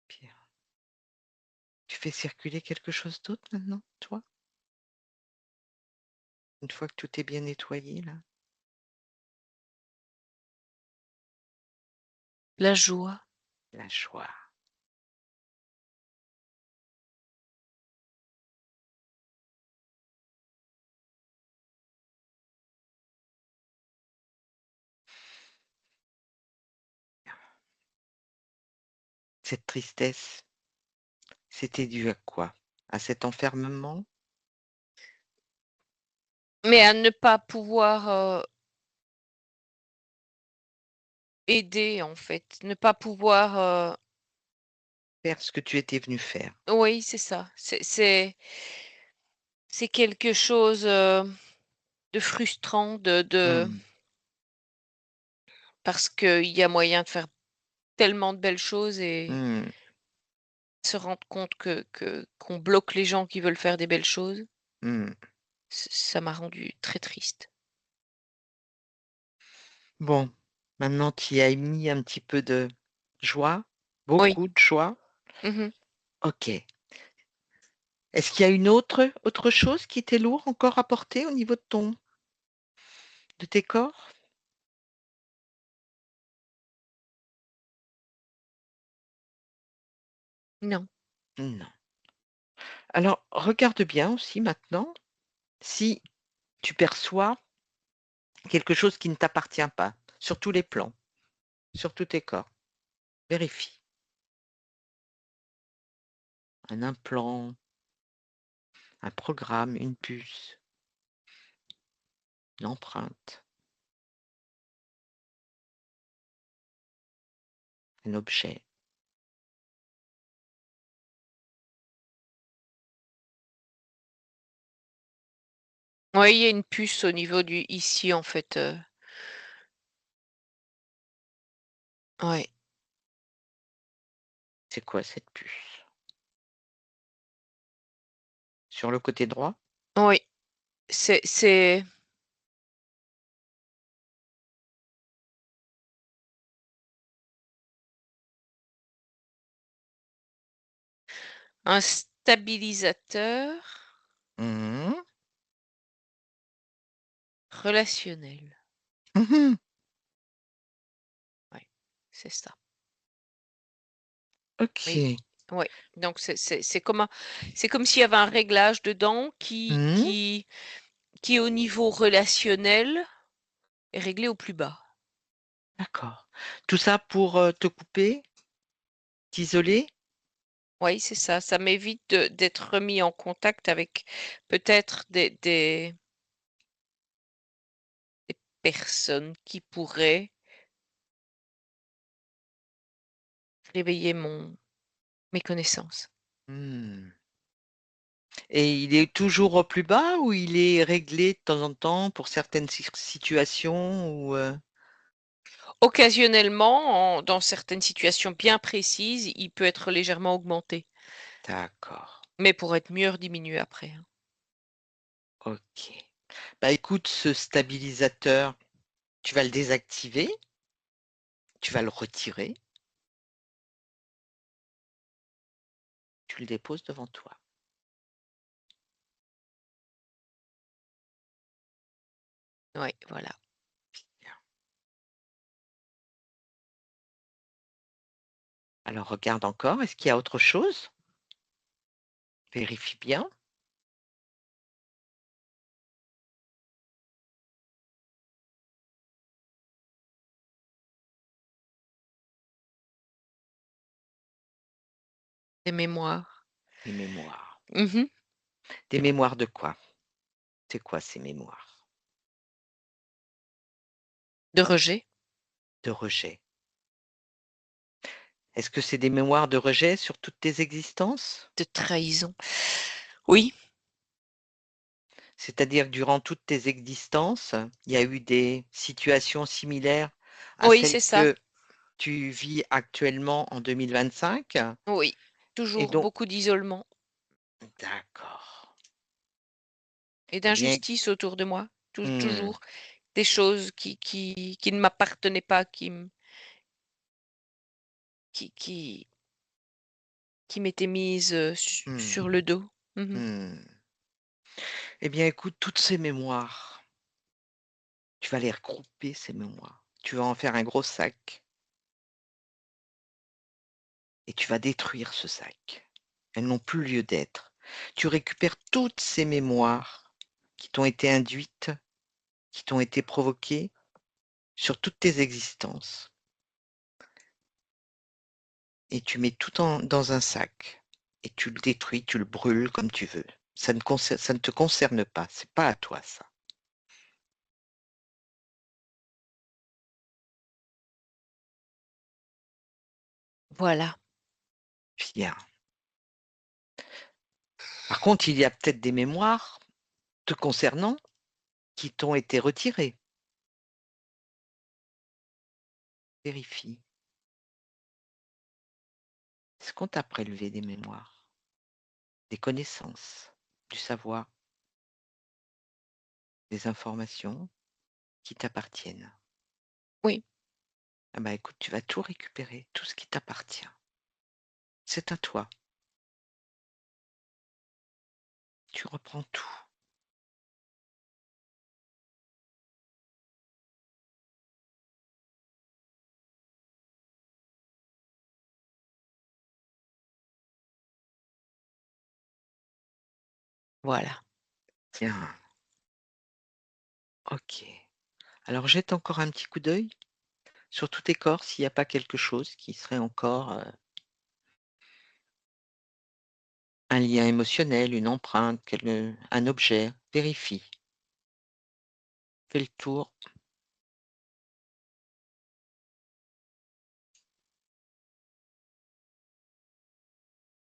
Bien. Tu fais circuler quelque chose d'autre maintenant, toi? Une fois que tout est bien nettoyé là? La joie. La joie. Cette tristesse, c'était dû à quoi? À cet enfermement? Mais à ne pas pouvoir, aider en fait, ne pas pouvoir, Faire ce que tu étais venu faire. oui, c'est ça. C'est quelque chose, de frustrant de Mmh. parce qu'il y a moyen de faire tellement de belles choses et Mmh. se rendre compte qu'on bloque les gens qui veulent faire des belles choses, Mmh. ça m'a rendue très triste. Bon, maintenant tu y as mis un petit peu de joie? Oui. Beaucoup de joie? Mmh. OK. Est-ce qu'il y a une autre chose qui était lourd encore à porter au niveau de tes corps? Non. Non. Alors regarde bien aussi maintenant si tu perçois quelque chose qui ne t'appartient pas, sur tous les plans, sur tous tes corps. Vérifie. Un implant, un programme, une puce, une empreinte, un objet. Oui, il y a une puce au niveau du ici en fait, ouais. C'est quoi cette puce? Sur le côté droit? Oui, c'est un stabilisateur Mmh. relationnel. Mmh. Ouais, c'est ça. Oui, OK. ouais, donc c'est comme s'il y avait un réglage dedans Mmh. qui au niveau relationnel est réglé au plus bas. D'accord. Tout ça pour, te couper, t'isoler? Oui, c'est ça, ça m'évite d'être remis en contact avec peut-être des personnes qui pourraient réveiller mes connaissances. Mmh. Et il est toujours au plus bas ou il est réglé de temps en temps pour certaines situations ou, Occasionnellement, dans certaines situations bien précises, il peut être légèrement augmenté, D'accord, mais pour être mieux diminué après, hein. OK. Bah, écoute, ce stabilisateur, tu vas le désactiver, tu vas le retirer, tu le déposes devant toi. Oui, voilà. Bien. Alors regarde encore, est-ce qu'il y a autre chose? Vérifie bien. Des mémoires. Les mémoires. Mhm. Des mémoires de quoi? C'est quoi ces mémoires? De rejet, De rejet. Est-ce que c'est des mémoires de rejet sur toutes tes existences? de trahison. Oui, C'est-à-dire que durant toutes tes existences, il y a eu des situations similaires à oui, celles c'est ça. que tu vis actuellement en 2025? Oui, Et toujours donc, beaucoup d'isolement d'accord. et Eh bien, d'injustice autour de moi. hmm, Toujours des choses qui ne m'appartenaient pas, qui, qui, qui m'étaient mises hmm, sur le dos. Mhm. hmm. Eh bien, écoute, toutes ces mémoires, tu vas les regrouper, ces mémoires. Tu vas en faire un gros sac et tu vas détruire ce sac. Elles n'ont plus lieu d'être. Tu récupères toutes ces mémoires qui t'ont été induites, qui t'ont été provoquées sur toutes tes existences. Et tu mets tout dans un sac. Et tu le détruis, tu le brûles comme tu veux. Ça ne te concerne pas. C'est pas à toi, ça. Voilà. Bien. Par contre, il y a peut-être des mémoires te concernant qui t'ont été retirées. Vérifie. Est-ce qu'on t'a prélevé des mémoires, des connaissances, du savoir, des informations qui t'appartiennent? Oui, Ah bah écoute, tu vas tout récupérer, tout ce qui t'appartient. C'est à toi. Tu reprends tout. voilà. Tiens, ok. Alors jette encore un petit coup d'œil sur tous tes corps s'il n'y a pas quelque chose qui serait encore un lien émotionnel, une empreinte, un objet. Vérifie. Fais le tour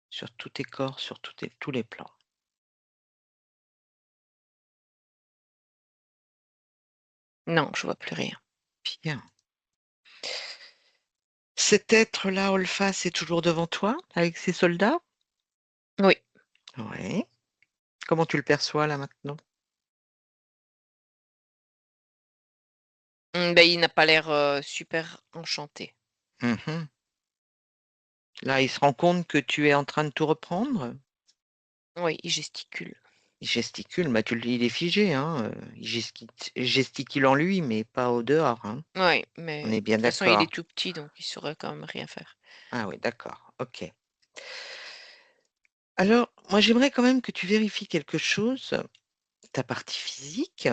sur tous tes corps, sur tous les plans. Non, je vois plus rien. Bien. Cet être-là, Olpha, c'est toujours devant toi, avec ses soldats? Oui. Oui. Comment tu le perçois là maintenant? Ben, il n'a pas l'air super enchanté. Mhm. Là, il se rend compte que tu es en train de tout reprendre. Oui, il gesticule. Il gesticule, bah, il est figé, hein. Gesticule en lui, mais pas au dehors, hein. Oui, On mais de est bien toute façon, il d'accord. est tout petit, donc il saurait quand même rien faire. Ah oui, d'accord. Ok. Alors, moi, j'aimerais quand même que tu vérifies quelque chose. Ta partie physique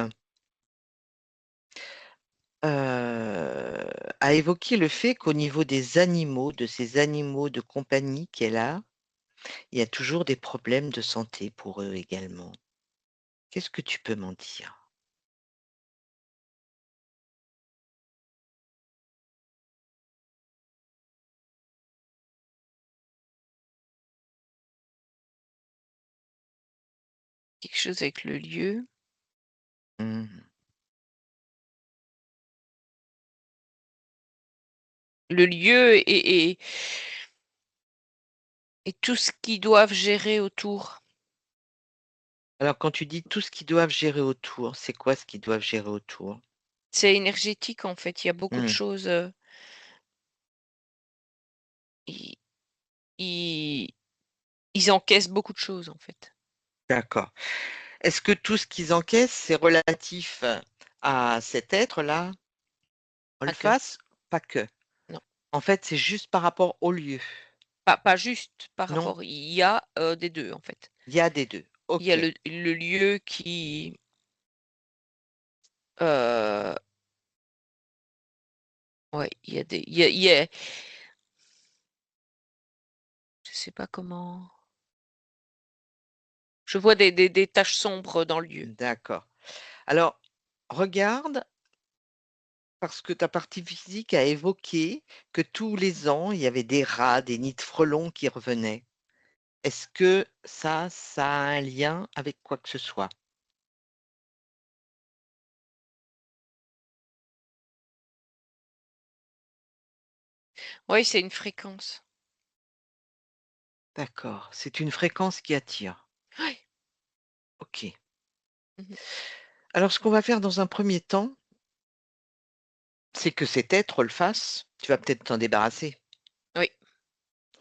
a évoqué le fait qu'au niveau des animaux, de ces animaux de compagnie qu'elle a, il y a toujours des problèmes de santé pour eux également. Qu'est-ce que tu peux m'en dire? Quelque chose avec le lieu. Mhm. Le lieu et tout ce qu'ils doivent gérer autour. Alors, quand tu dis tout ce qu'ils doivent gérer autour, c'est quoi ce qu'ils doivent gérer autour? C'est énergétique, en fait. Il y a beaucoup de Hmm, choses. Ils, ils- ils encaissent beaucoup de choses, en fait. d'accord. Est-ce que tout ce qu'ils encaissent, c'est relatif à cet être-là, Pas que. Olphas, pas que. Non. En fait, c'est juste par rapport au lieu. Pas juste par Non, rapport. Il y a des deux, en fait. il y a des deux. Il y a Ok, le lieu qui. euh, ouais, il y a des. Je sais pas comment. Je vois des taches sombres dans le lieu. d'accord. Alors, regarde, parce que ta partie physique a évoqué que tous les ans, il y avait des rats, des nids de frelons qui revenaient. Est-ce que ça a un lien avec quoi que ce soit? Oui, c'est une fréquence. D'accord, c'est une fréquence qui attire. Ouais. Ok. Mhm. Alors, ce qu'on va faire dans un premier temps, c'est que cet être le fasse. Tu vas peut-être t'en débarrasser. Oui.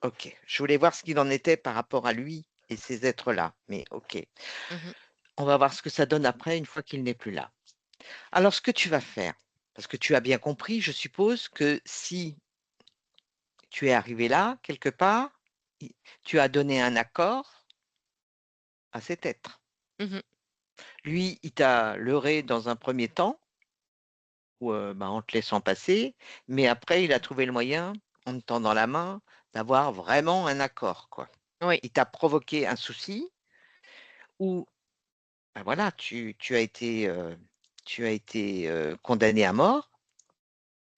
Ok. Je voulais voir ce qu'il en était par rapport à lui et ces êtres-là. Mais ok. Mhm. On va voir ce que ça donne après une fois qu'il n'est plus là. Alors, ce que tu vas faire, parce que tu as bien compris, je suppose que si tu es arrivé là, quelque part, tu as donné un accord à cet être. Mhm. Lui, il t'a leurré dans un premier temps, ou en te laissant passer, mais après, il a trouvé le moyen, en te tendant la main, d'avoir vraiment un accord, quoi. Oui. Il t'a provoqué un souci où, voilà, tu as été condamné à mort,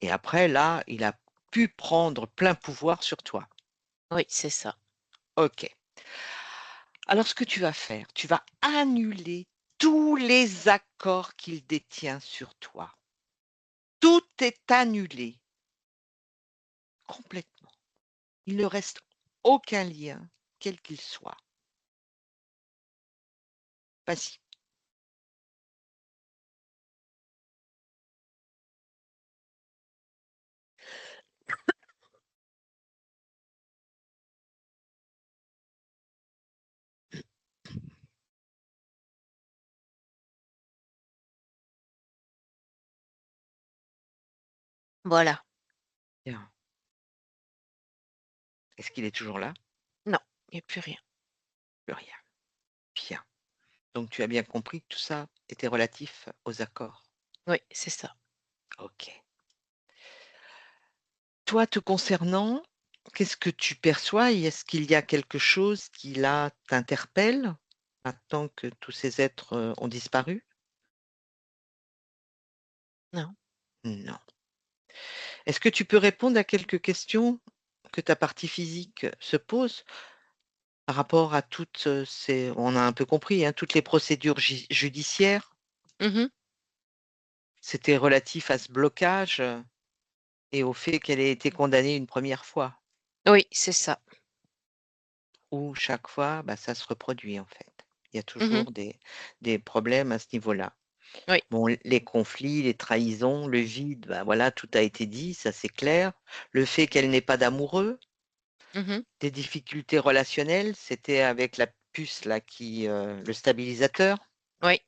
et après, là, il a pu prendre plein pouvoir sur toi. Oui, c'est ça. Ok. Alors, ce que tu vas faire, tu vas annuler tous les accords qu'il détient sur toi. Tout est annulé, complètement. Il ne reste aucun lien, quel qu'il soit. Vas-y. Voilà. Bien. Est-ce qu'il est toujours là? Non, il n'y a plus rien. Plus rien. Bien. Donc, tu as bien compris que tout ça était relatif aux accords. Oui, c'est ça. Ok. Toi, te concernant, qu'est-ce que tu perçois? Et est-ce qu'il y a quelque chose qui, là, t'interpelle maintenant que tous ces êtres ont disparu? Non. Non. Est-ce que tu peux répondre à quelques questions que ta partie physique se pose par rapport à toutes ces, on a un peu compris, hein, toutes les procédures judiciaires? Mhm. C'était relatif à ce blocage et au fait qu'elle ait été condamnée une première fois, Oui, c'est ça. où chaque fois, ça se reproduit en fait. Il y a Mhm. toujours des problèmes à ce niveau-là. Oui. Bon, les conflits, les trahisons, le vide, voilà, tout a été dit, ça c'est clair. Le fait qu'elle n'ait pas d'amoureux, Mhm. des difficultés relationnelles, c'était avec la puce là le stabilisateur. Oui.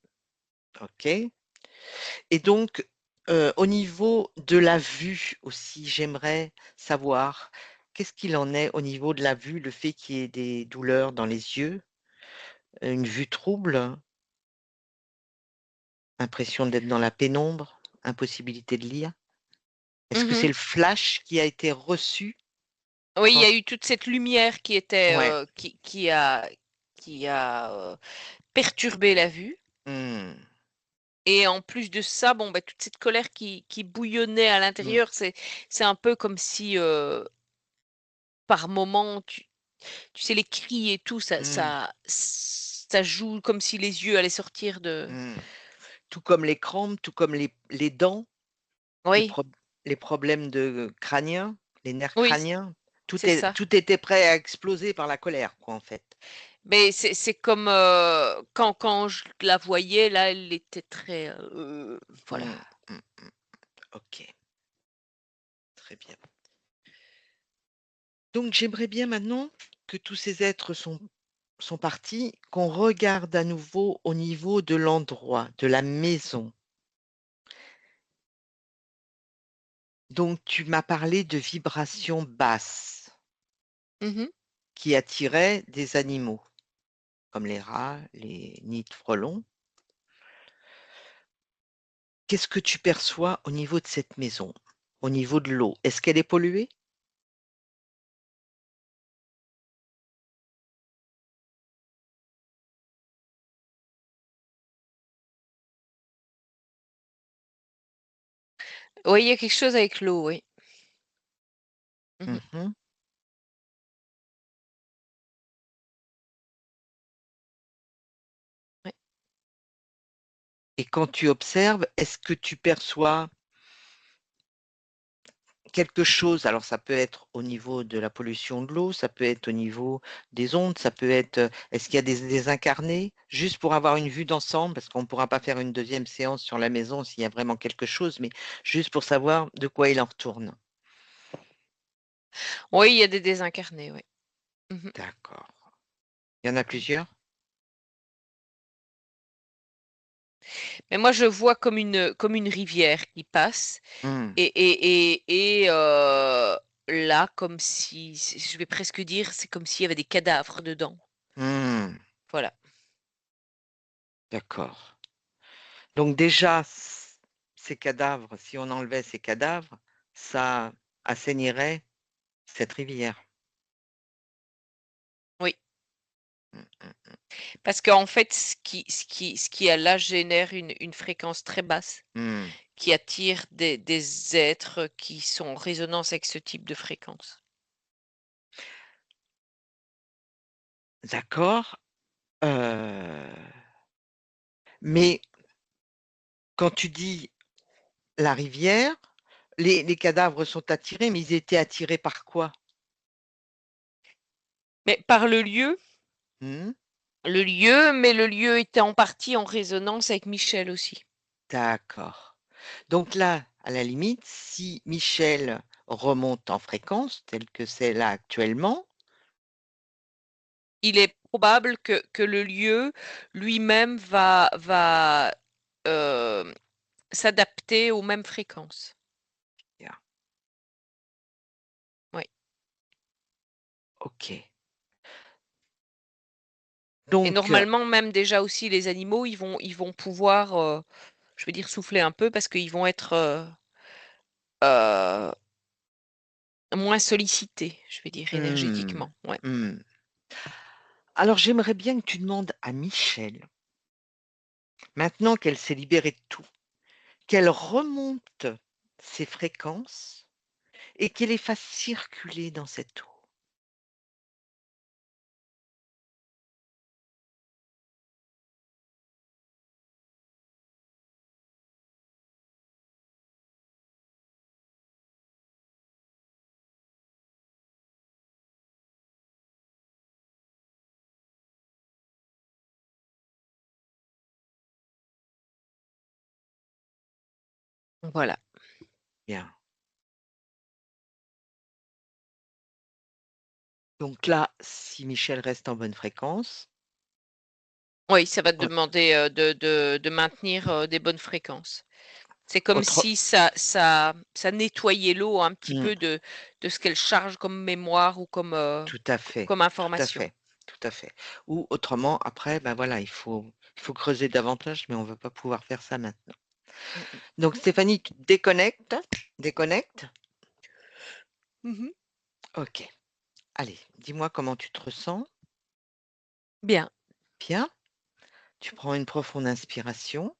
Ok. Et donc, au niveau de la vue aussi, j'aimerais savoir qu'est-ce qu'il en est au niveau de la vue, le fait qu'il y ait des douleurs dans les yeux, une vue trouble, impression d'être dans la pénombre, impossibilité de lire. Est-ce que c'est Mhm. le flash qui a été reçu Oui, il quand y a eu toute cette lumière qui était ouais. qui a perturbé la vue. Mmh, Et en plus de ça, bon, bah, toute cette colère qui bouillonnait à mmh, l'intérieur, c'est un peu comme si par moment, tu sais, les cris et tout, mmh, ça joue comme si les yeux allaient sortir de. mmh. Tout comme les crampes, tout comme les dents, les Oui, prob les problèmes de crâniens, les nerfs oui, crâniens, c'est ça. tout était prêt à exploser par la colère, quoi, en fait. Mais c'est comme, quand je la voyais là, elle était très, voilà. Mmh, mmh, mmh. OK, très bien. Donc j'aimerais bien maintenant que tous ces êtres sont partis, qu'on regarde à nouveau au niveau de l'endroit, de la maison. Donc, tu m'as parlé de vibrations basses Mhm. qui attiraient des animaux, comme les rats, les nids de frelons. Qu'est-ce que tu perçois au niveau de cette maison, au niveau de l'eau? Est-ce qu'elle est polluée? Oui, il y a quelque chose avec l'eau, oui. Mhm. Mhm. Ouais. Et quand tu observes, est-ce que tu perçois quelque chose? Alors, ça peut être au niveau de la pollution de l'eau, ça peut être au niveau des ondes, ça peut être, est-ce qu'il y a des incarnés? Juste pour avoir une vue d'ensemble, parce qu'on ne pourra pas faire une deuxième séance sur la maison s'il y a vraiment quelque chose, mais juste pour savoir de quoi il en retourne. Oui, il y a des désincarnés, oui. Mhm. D'accord. Il y en a plusieurs? Mais moi, je vois comme une rivière qui passe Hmm. et là, comme si, je vais presque dire, c'est comme s'il y avait des cadavres dedans. Hmm. Voilà. D'accord. Donc déjà, ces cadavres, si on enlevait ces cadavres, ça assainirait cette rivière. Oui. Hmm, hmm, Parce qu'en fait, ce qui est là génère une fréquence très basse hmm. qui attire des êtres qui sont en résonance avec ce type de fréquence. D'accord. Mais quand tu dis la rivière, les cadavres sont attirés, mais ils étaient attirés par quoi? Mais par Hmm. mais le lieu était en partie en résonance avec Michel aussi. D'accord. Donc là, à la limite, si Michel remonte en fréquence, telle que c'est là actuellement, Il est probable que le lieu lui-même va s'adapter aux mêmes fréquences. yeah, Oui. ok. Et Donc, normalement, même déjà aussi, les animaux, ils vont pouvoir, je veux dire, souffler un peu parce qu'ils vont être euh, moins sollicités, je vais dire, hmm, énergétiquement. Ouais. hmm. Alors j'aimerais bien que tu demandes à Michel, maintenant qu'elle s'est libérée de tout, qu'elle remonte ses fréquences et qu'elle les fasse circuler dans cette eau. Voilà. Bien. Donc là, si Michel reste en bonne fréquence, Oui, ça va te au- demander de maintenir des bonnes fréquences. C'est comme autre... si ça nettoyait l'eau un petit Hmm, peu de ce qu'elle charge comme mémoire ou tout à fait, comme tout à information. fait, tout à fait. Ou autrement, après, ben voilà, il faut creuser davantage, mais on ne va pas pouvoir faire ça maintenant. Mm, mm. Donc Stéphanie, tu te déconnectes, déconnecte. Mhm. Ok. Allez, dis-moi comment tu te ressens. Bien. Bien. Tu prends une profonde inspiration.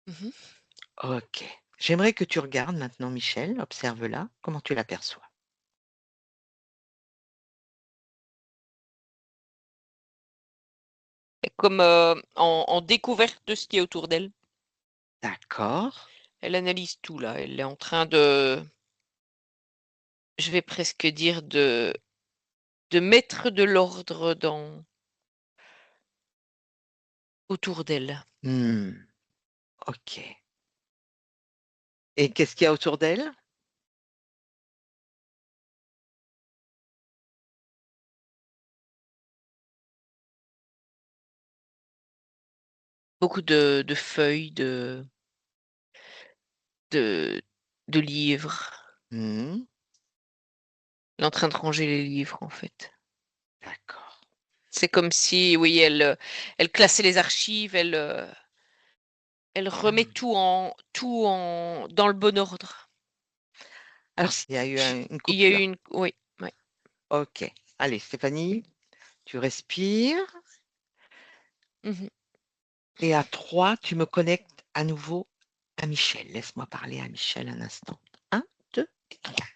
Mhm. Ok. J'aimerais que tu regardes maintenant Michel, observe-la, comment tu l'aperçois. Et comme en découverte de ce qui est autour d'elle. D'accord. Elle analyse tout là. Elle est en train je vais presque dire de mettre de l'ordre autour d'elle. Hmm, ok. Et qu'est-ce qu'il y a autour d'elle? Beaucoup de feuilles, de livres. Mmh. Elle est en train de ranger les livres, en fait. D'accord. C'est comme si, oui, elle classait les archives, elle remet Mmh. tout en dans le bon ordre. Alors il y a eu J une Il y a eu coupure? une oui, ouais. OK. Allez Stéphanie, tu respires Mmh. et à 3, tu me connectes à nouveau à Michel. Laisse-moi parler à Michel un instant. 1, 2 et 3.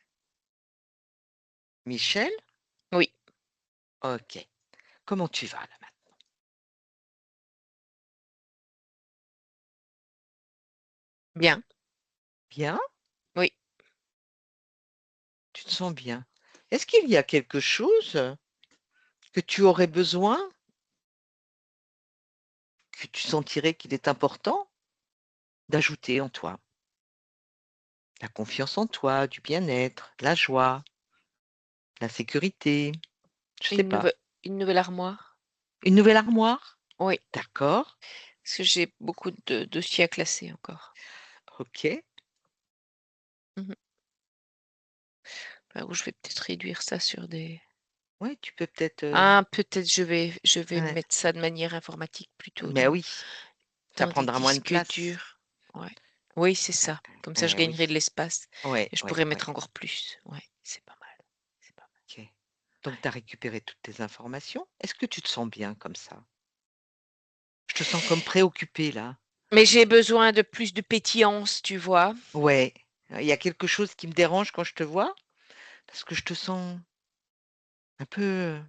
Michel? Oui, OK. Comment tu vas là maintenant? bien, Bien? oui. Tu te sens bien? Est-ce qu'il y a quelque chose que tu aurais besoin, que tu sentirais qu'il est important d'ajouter en toi? La confiance en toi, du bien-être, de la joie, la sécurité, je sais Une pas. nouvelle armoire? Une nouvelle armoire? Oui, D'accord, parce que j'ai beaucoup de dossiers à classer encore. OK. Mmh. Bah, ou je vais peut-être réduire ça sur des Ouais, tu peux peut-être, ah, peut-être je vais ouais, mettre ça de manière informatique plutôt mais oui, ça dans des prendra moins de disques place. durs. Ouais. Oui, c'est ça. Comme ça, je Oui, gagnerai de l'espace ouais, et je ouais, pourrais ouais, mettre encore plus. Ouais, c'est pas mal. C'est pas mal. OK. Donc Ouais. tu as récupéré toutes tes informations. Est-ce que tu te sens bien comme ça? Je te sens comme préoccupée là. Mais j'ai besoin de plus de pétillance, tu vois? Ouais, il y a quelque chose qui me dérange quand je te vois? Parce que je te sens un peu,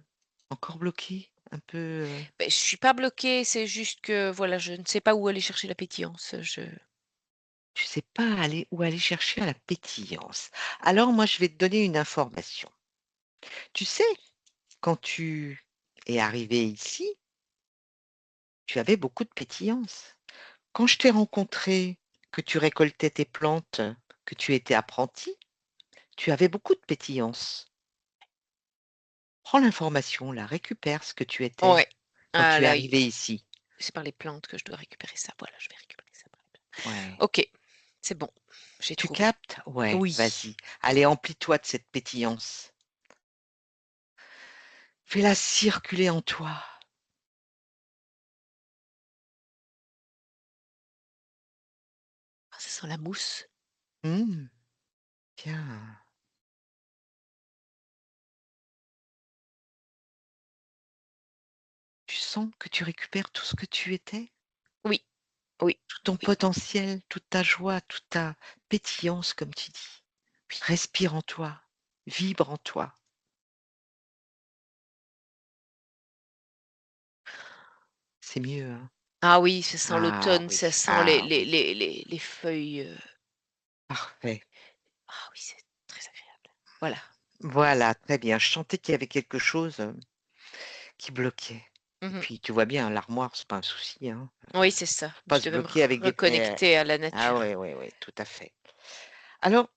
encore bloquée, un peu, Beh, je suis pas bloquée, c'est juste que, voilà, je ne sais pas où aller chercher la pétillance. tu sais pas aller où aller chercher à la pétillance. Alors moi, je vais te donner une information. Tu sais, quand tu es arrivée ici, tu avais beaucoup de pétillance. Quand je t'ai rencontré, que tu récoltais tes plantes, que tu étais apprentie, tu avais beaucoup de pétillance. Prends l'information là, récupère ce que tu étais Ouais. quand Ah tu es là, arrivée ici. c'est par les plantes que je dois récupérer ça. Voilà, je vais récupérer ça par les plantes. Ouais. OK, c'est bon, j'ai Tu trouvé. captes? Ouais, Oui. vas-y. Allez, emplis-toi de cette pétillance. Fais-la circuler en toi. Ah, ça sent la mousse. Mmh, bien. Tu sens que tu récupères tout ce que tu étais? Oui, oui, Tout ton oui, potentiel, toute ta joie, toute ta pétillance, comme tu dis. oui. Respire en toi, vibre en toi. C'est mieux, hein? Ah oui, ça sent Ah l'automne, oui, ça sent ah oui, les feuilles, parfait. ah oui, c'est très agréable. Voilà. Voilà, très bien. Je sentais qu'il y avait quelque chose, qui bloquait. Et Mmh. puis tu vois bien, l'armoire, c'est pas un souci, hein. Oui, c'est ça. Pas Je se devais me bloquer avec des reconnecter à la ah nature. ouais, ouais, ouais, tout à fait. Alors,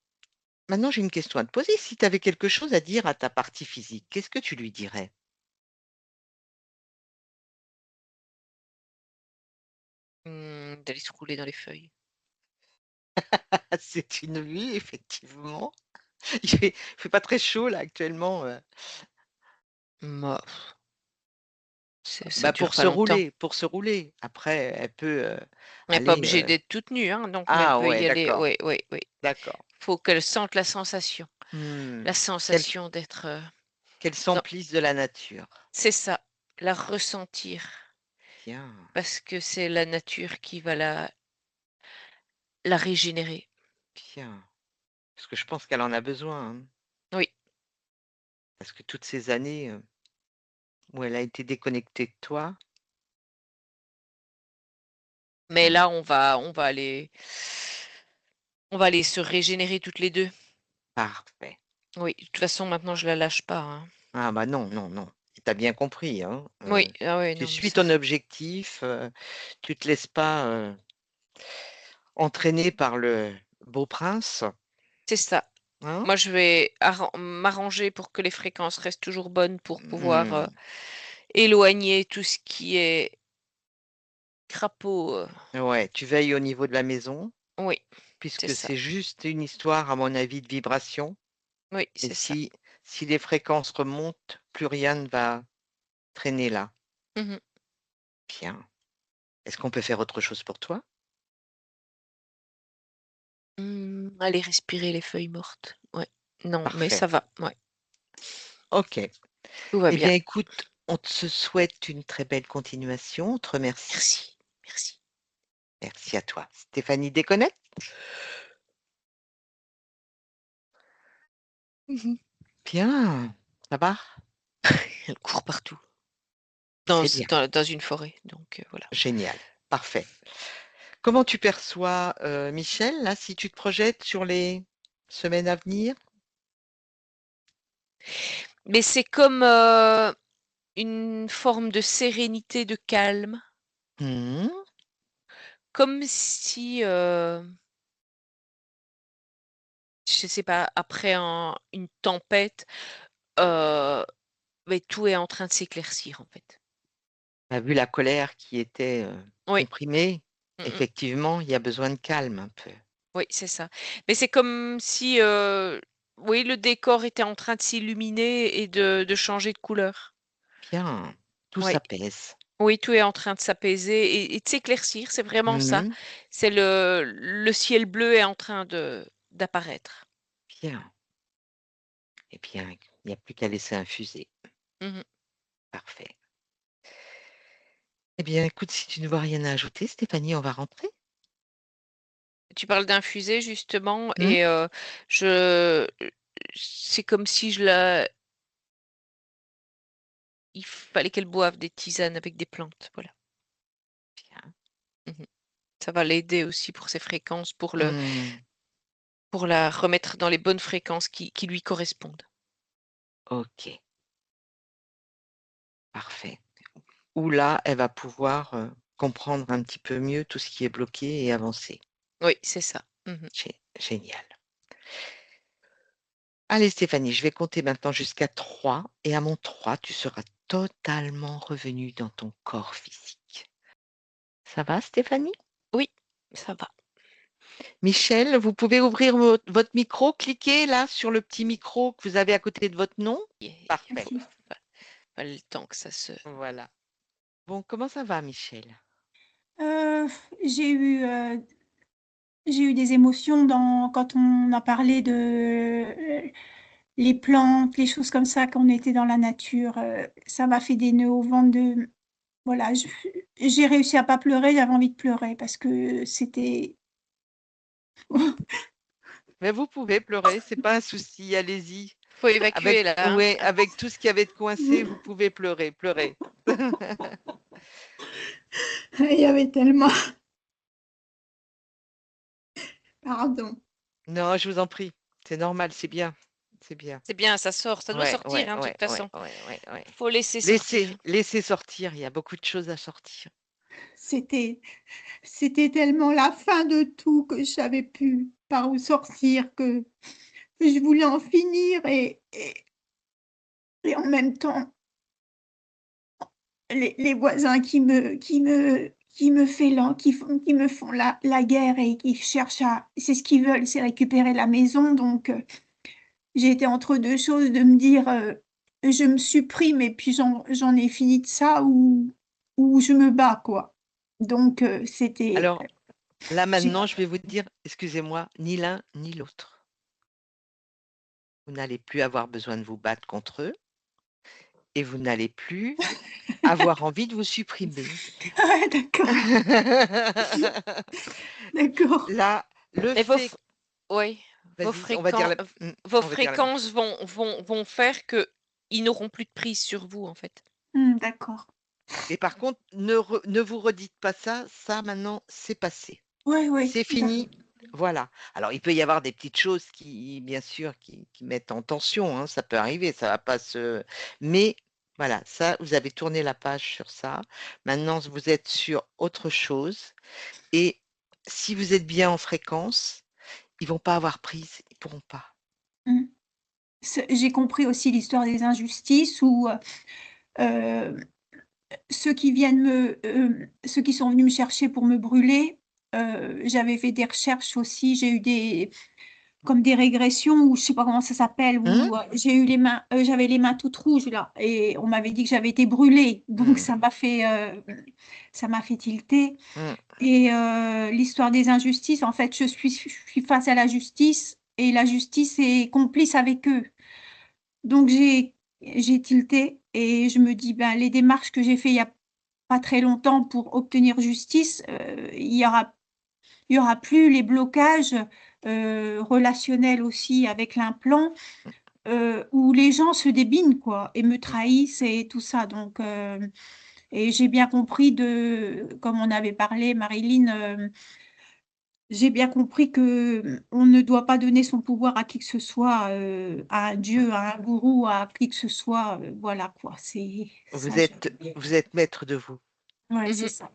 maintenant j'ai une question à te poser. Si tu avais quelque chose à dire à ta partie physique, qu'est-ce que tu lui dirais? D'aller se rouler dans les feuilles. C'est une vue, effectivement. Il fait pas très chaud là actuellement, Bah, ça bah, dure pas longtemps. pour se rouler. Après, elle peut, Elle est pas aller, obligée d'être toute nue, hein, donc mais elle ah peut ouais, y aller. d'accord, Oui, oui, oui. d'accord. Faut qu'elle sente la sensation. Mmh. La Qu'elle sensation d'être, qu'elle dans s'emplisse de la nature. c'est ça, la ressentir Bien, parce que c'est la nature qui va la régénérer. bien. Parce que je pense qu'elle en a besoin, hein. Oui, Parce que toutes ces années, où elle a été déconnectée de toi. mais Mmh. là, on va aller se régénérer toutes les 2. Parfait. Oui, de toute façon, maintenant, je la lâche pas, hein. Ah bah, non, non, non. Tu as bien compris, hein, Oui, ah ouais, tu non, mais suis ça ton objectif, tu te laisses pas, entraîner par le beau prince, c'est ça. hein? Moi, je vais m'arranger pour que les fréquences restent toujours bonnes pour pouvoir, Mmh. éloigner tout ce qui est crapaud, Ouais, tu veilles au niveau de la maison, oui, puisque c'est ça. c'est juste une histoire, à mon avis, de vibration. Oui, Et c'est ça. si les fréquences remontent, plus rien ne va traîner là. Mmh. Bien. Est-ce qu'on peut faire autre chose pour toi? Aller respirer les feuilles mortes. Ouais. Non, mais Parfait. ça va, ouais, OK. tout va Eh bien. bien, écoute, on te souhaite une très belle continuation. On te remercie. Merci, merci. Merci à toi. Stéphanie déconnecte? Mmh. Bien. Ça va? Elle court partout C'est bien. dans une forêt, donc voilà. Génial. Parfait. Comment tu perçois, Michel, là, si tu te projettes sur les semaines à venir? Mais c'est comme, une forme de sérénité, de calme, Mmh. comme si, je sais pas, après une tempête, heu, mais tout est en train de s'éclaircir, en fait. Tu as vu la colère qui était, Oui. comprimée? Mmh mh. Effectivement, il y a besoin de calme un peu. Oui, c'est ça. Mais c'est comme si, oui, le décor était en train de s'illuminer et de changer de couleur. Bien, tout Oui, s'apaise. oui, tout est en train de s'apaiser et de s'éclaircir, c'est vraiment ça. Mmh. C'est le ciel bleu est en train de d'apparaître. Bien. Eh bien, il n'y a plus qu'à laisser infuser. Mmh. Parfait. Eh bien, écoute, si tu ne vois rien à ajouter, Stéphanie, on va rentrer. Tu parles d'infuser justement Mmh. et je c'est comme si je la il fallait qu'elle boive des tisanes avec des plantes, voilà. Bien. Mmh. Ça va l'aider aussi pour ses fréquences, Mmh. pour la remettre dans les bonnes fréquences qui lui correspondent. OK, parfait. Où là, elle va pouvoir, comprendre un petit peu mieux tout ce qui est bloqué et avancer. Oui, c'est ça. Mmh. Génial. Allez Stéphanie, je vais compter maintenant jusqu'à 3 et à mon 3, tu seras totalement revenue dans ton corps physique. Ça va Stéphanie? Oui, ça va. Michel, vous pouvez ouvrir votre micro, cliquez là sur le petit micro que vous avez à côté de votre nom. Il Parfait, Merci. fallait le temps que ça se voilà. Bon, comment ça va Michel? Heu, j'ai eu, j'ai eu des émotions quand on a parlé de, les plantes, les choses comme ça, quand on était dans la nature, ça m'a fait des nœuds au ventre de voilà, j'ai réussi à pas pleurer, j'avais envie de pleurer parce que c'était Mais vous pouvez pleurer, c'est pas un souci, allez-y. faut évacuer Avec là, hein. ouais, avec tout ce qu'il y avait de coincé, vous pouvez pleurer, pleurer. il y avait tellement pardon. Non, je vous en prie, c'est normal, c'est bien, c'est bien. C'est bien, ça sort, ça doit Ouais, sortir, ouais, hein, de ouais, toute ouais, façon. ouais, ouais, ouais. Faut laisser sortir. Laissez sortir, il y a beaucoup de choses à sortir. C'était c'était tellement la fin de tout que je savais plus par où sortir, que je voulais en finir et en même temps, les voisins qui me font la guerre et qui cherchent à c'est ce qu'ils veulent, c'est récupérer la maison donc j'ai été entre 2 choses de me dire, «Je me supprime et puis j'en ai fini de ça ou je me bats quoi». Donc c'était Alors là, j'ai maintenant, je vais vous dire, excusez-moi, ni l'un ni l'autre. Vous n'allez plus avoir besoin de vous battre contre eux et vous n'allez plus avoir envie de vous supprimer. ouais d'accord, d'accord. Là, le Et fait oui, vas-y, on va dire la vos on va dire la même fréquences chose. vont faire que ils n'auront plus de prise sur vous, en fait. D'accord. Et par contre, ne vous redites pas ça, ça maintenant, c'est passé. Oui, oui, C'est fini, voilà. Alors il peut y avoir des petites choses qui, bien sûr, qui mettent en tension, hein, ça peut arriver, ça va pas se mais voilà, ça, vous avez tourné la page sur ça. Maintenant, vous êtes sur autre chose et si vous êtes bien en fréquence, ils vont pas avoir prise, ils pourront pas. mmh. J'ai compris aussi l'histoire des injustices où, ceux qui sont venus me chercher pour me brûler, j'avais fait des recherches aussi, j'ai eu comme des régressions ou je sais pas comment ça s'appelle, Hum, où j'ai eu j'avais les mains toutes rouges là et on m'avait dit que j'avais été brûlée. Donc hum, ça m'a fait tilter. hum. Et l'histoire des injustices, en fait, je suis face à la justice et la justice est complice avec eux. Donc j'ai tilté et je me dis, ben, les démarches que j'ai fait il y a pas très longtemps pour obtenir justice, il y aura plus les blocages relationnels aussi avec l'implant où les gens se débinent quoi et me trahissent et tout ça. Donc et j'ai bien compris comme on avait parlé, Marilyn, j'ai bien compris que on ne doit pas donner son pouvoir à qui que ce soit, à un dieu, à un gourou, à qui que ce soit. Voilà quoi. C'est ça. Vous êtes maître de vous. Ouais, c'est Mhm. ça.